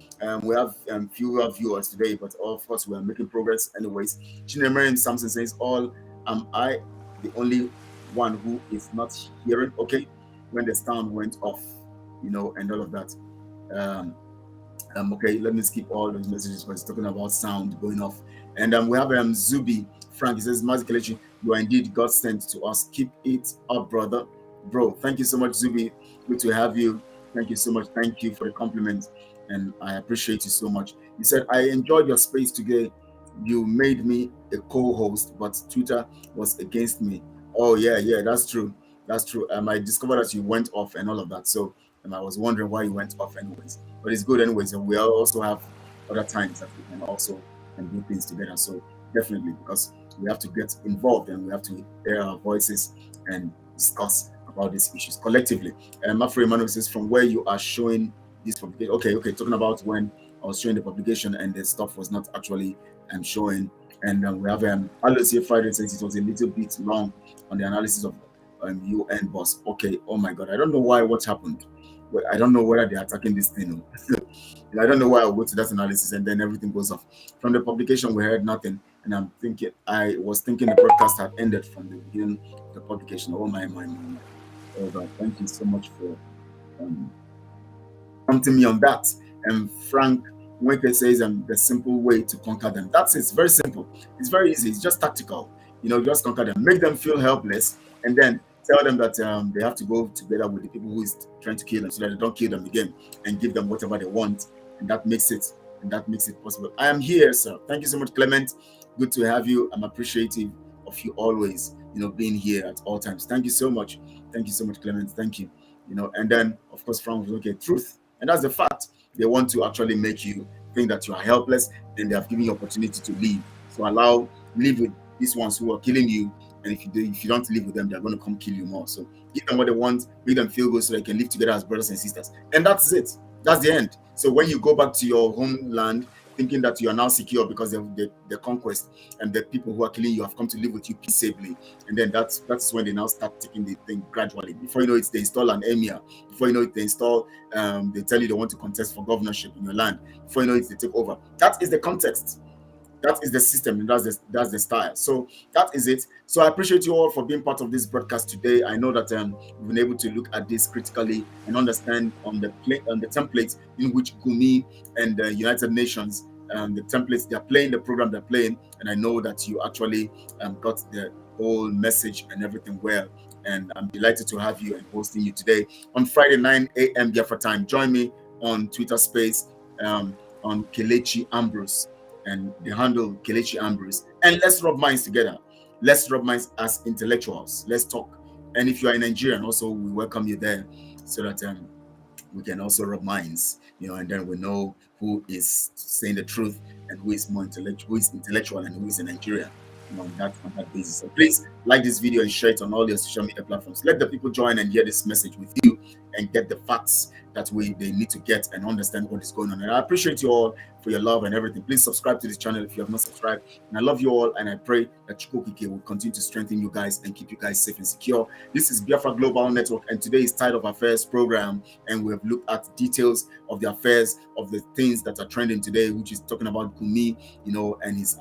S7: We have fewer viewers today, but of course we are making progress anyways. Chinemarian Samson says, am I the only one who is not hearing? Okay, when the sound went off, and all of that. Okay, let me skip all those messages because it's talking about sound going off. And we have Zubi Frank. He says, Mazi Kelechi, you are indeed God sent to us. Keep it up, brother. Bro, thank you so much, Zubi. Good to have you. Thank you so much. Thank you for the compliment. And I appreciate you so much. He said, I enjoyed your space today. You made me a co-host, but Twitter was against me. Oh, yeah, that's true. That's true. I discovered that you went off and all of that. So I was wondering why you went off anyways. But it's good anyways. And we also have other times that we can also do things together. So definitely, because we have to get involved and we have to hear our voices and discuss about these issues collectively. Mafre Emmanuel says, from where you are showing this publication. Okay, talking about when I was showing the publication and the stuff was not actually showing. And we have Alice Friday says it was a little bit long on the analysis of UN boss. Okay, oh my God, I don't know what happened. I don't know whether they're attacking this thing. I don't know why I go to that analysis and then everything goes off. From the publication, we heard nothing. And I was thinking the broadcast had ended from the beginning of the publication. Oh my. Oh God, thank you so much for prompting me on that. And Frank Weke says the simple way to conquer them. That's it. It's very simple. It's very easy. It's just tactical. Just conquer them. Make them feel helpless and then tell them that they have to go together with the people who is trying to kill them so that they don't kill them again and give them whatever they want. And that makes it possible. I am here, sir. Thank you so much, Clement. Good to have you. I'm appreciative of you always, being here at all times. Thank you so much. Thank you so much, Clement. Thank you. And then, of course, Frank was okay, truth. And that's the fact. They want to actually make you think that you are helpless, and they have given you opportunity to leave. So live with these ones who are killing you. And if you don't live with them, they're going to come kill you more. So give them what they want, make them feel good so they can live together as brothers and sisters. And that's it. That's the end. So when you go back to your homeland, thinking that you are now secure because of the conquest and the people who are killing you have come to live with you peaceably, and then that's when they now start taking the thing gradually. Before you know it, they install an emir. Before you know it, they install. They tell you they want to contest for governorship in your land. Before you know it, they take over. That is the context. That is the system, and that's the style. So that is it. So I appreciate you all for being part of this broadcast today. I know that we've been able to look at this critically and understand on the templates in which Gumi and the United Nations, the templates they're playing, the program they're playing, and I know that you actually got the whole message and everything well. And I'm delighted to have you and hosting you today on Friday 9 a.m. Biafra time. Join me on Twitter Space on Kelechi Ambrose. And the handle Kelechi Ambrose, and let's rub minds together. Let's rub minds as intellectuals. Let's talk. And if you are in Nigeria, also we welcome you there, so that we can also rub minds, and then we know who is saying the truth and who is more intellectual, and who is in Nigeria. On that basis. So please like this video and share it on all your social media platforms. Let the people join and hear this message with you and get the facts that they need to get and understand what is going on. And I appreciate you all for your love and everything. Please subscribe to this channel if you have not subscribed. And I love you all, and I pray that Chukwokike will continue to strengthen you guys and keep you guys safe and secure. This is Biafra Global Network, and today is Tide of Affairs program, and we have looked at details of the affairs of the things that are trending today, which is talking about Gumi, and his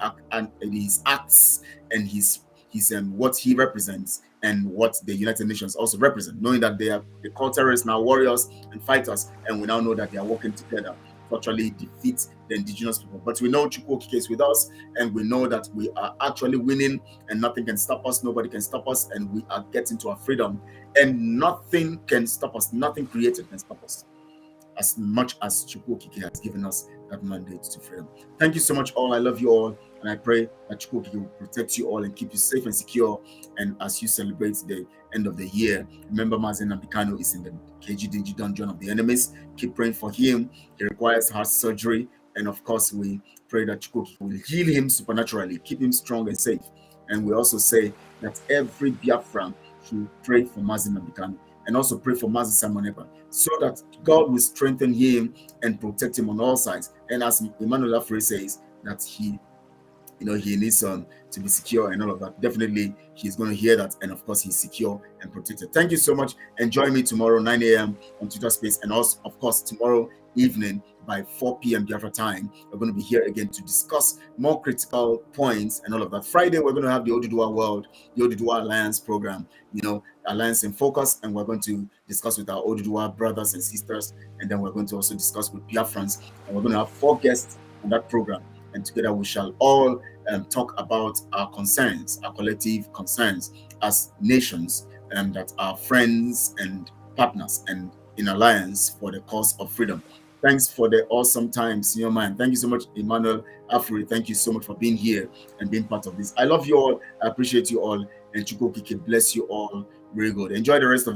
S7: acts and his what he represents and what the United Nations also represent, knowing that they call terrorists now warriors and fighters, and we now know that they are working together to actually defeat the indigenous people. But we know Chukwokike is with us, and we know that we are actually winning, and nothing can stop us, nobody can stop us, and we are getting to our freedom, and nothing can stop us, nothing created can stop us. as much as Chukwokike has given us that mandate to freedom. Thank you so much all. I love you all, and I pray that Chukwokike will protect you all and keep you safe and secure. And as you celebrate the end of the year, remember Mazen Nambikano is in the KG Dingy dungeon of the enemies. Keep praying for him. He requires heart surgery, and of course we pray that Chukwokike will heal him supernaturally, keep him strong and safe. And we also say that every Biafran should pray for Mazen Nambikano, and also pray for Mazi Simoneba, so that God will strengthen him and protect him on all sides. And as Emmanuel Afre says, that he needs to be secure and all of that. Definitely, he's going to hear that, and of course, he's secure and protected. Thank you so much. And join me tomorrow 9 a.m. on Twitter Space, and also, of course, tomorrow evening by 4 p.m. Biafra time. We're going to be here again to discuss more critical points and all of that. Friday, we're going to have the Oduduwa World, the Oduduwa Alliance program, Alliance in Focus, and we're going to discuss with our Oduduwa brothers and sisters, and then we're going to also discuss with Biafrans, and we're going to have 4 guests on that program, and together we shall all talk about our concerns, our collective concerns as nations, that are friends and partners and in alliance for the cause of freedom. Thanks for the awesome time, senior man. Thank you so much, Emmanuel Afri. Thank you so much for being here and being part of this. I love you all. I appreciate you all. And Chukwokike bless you all. Very good. Enjoy the rest of the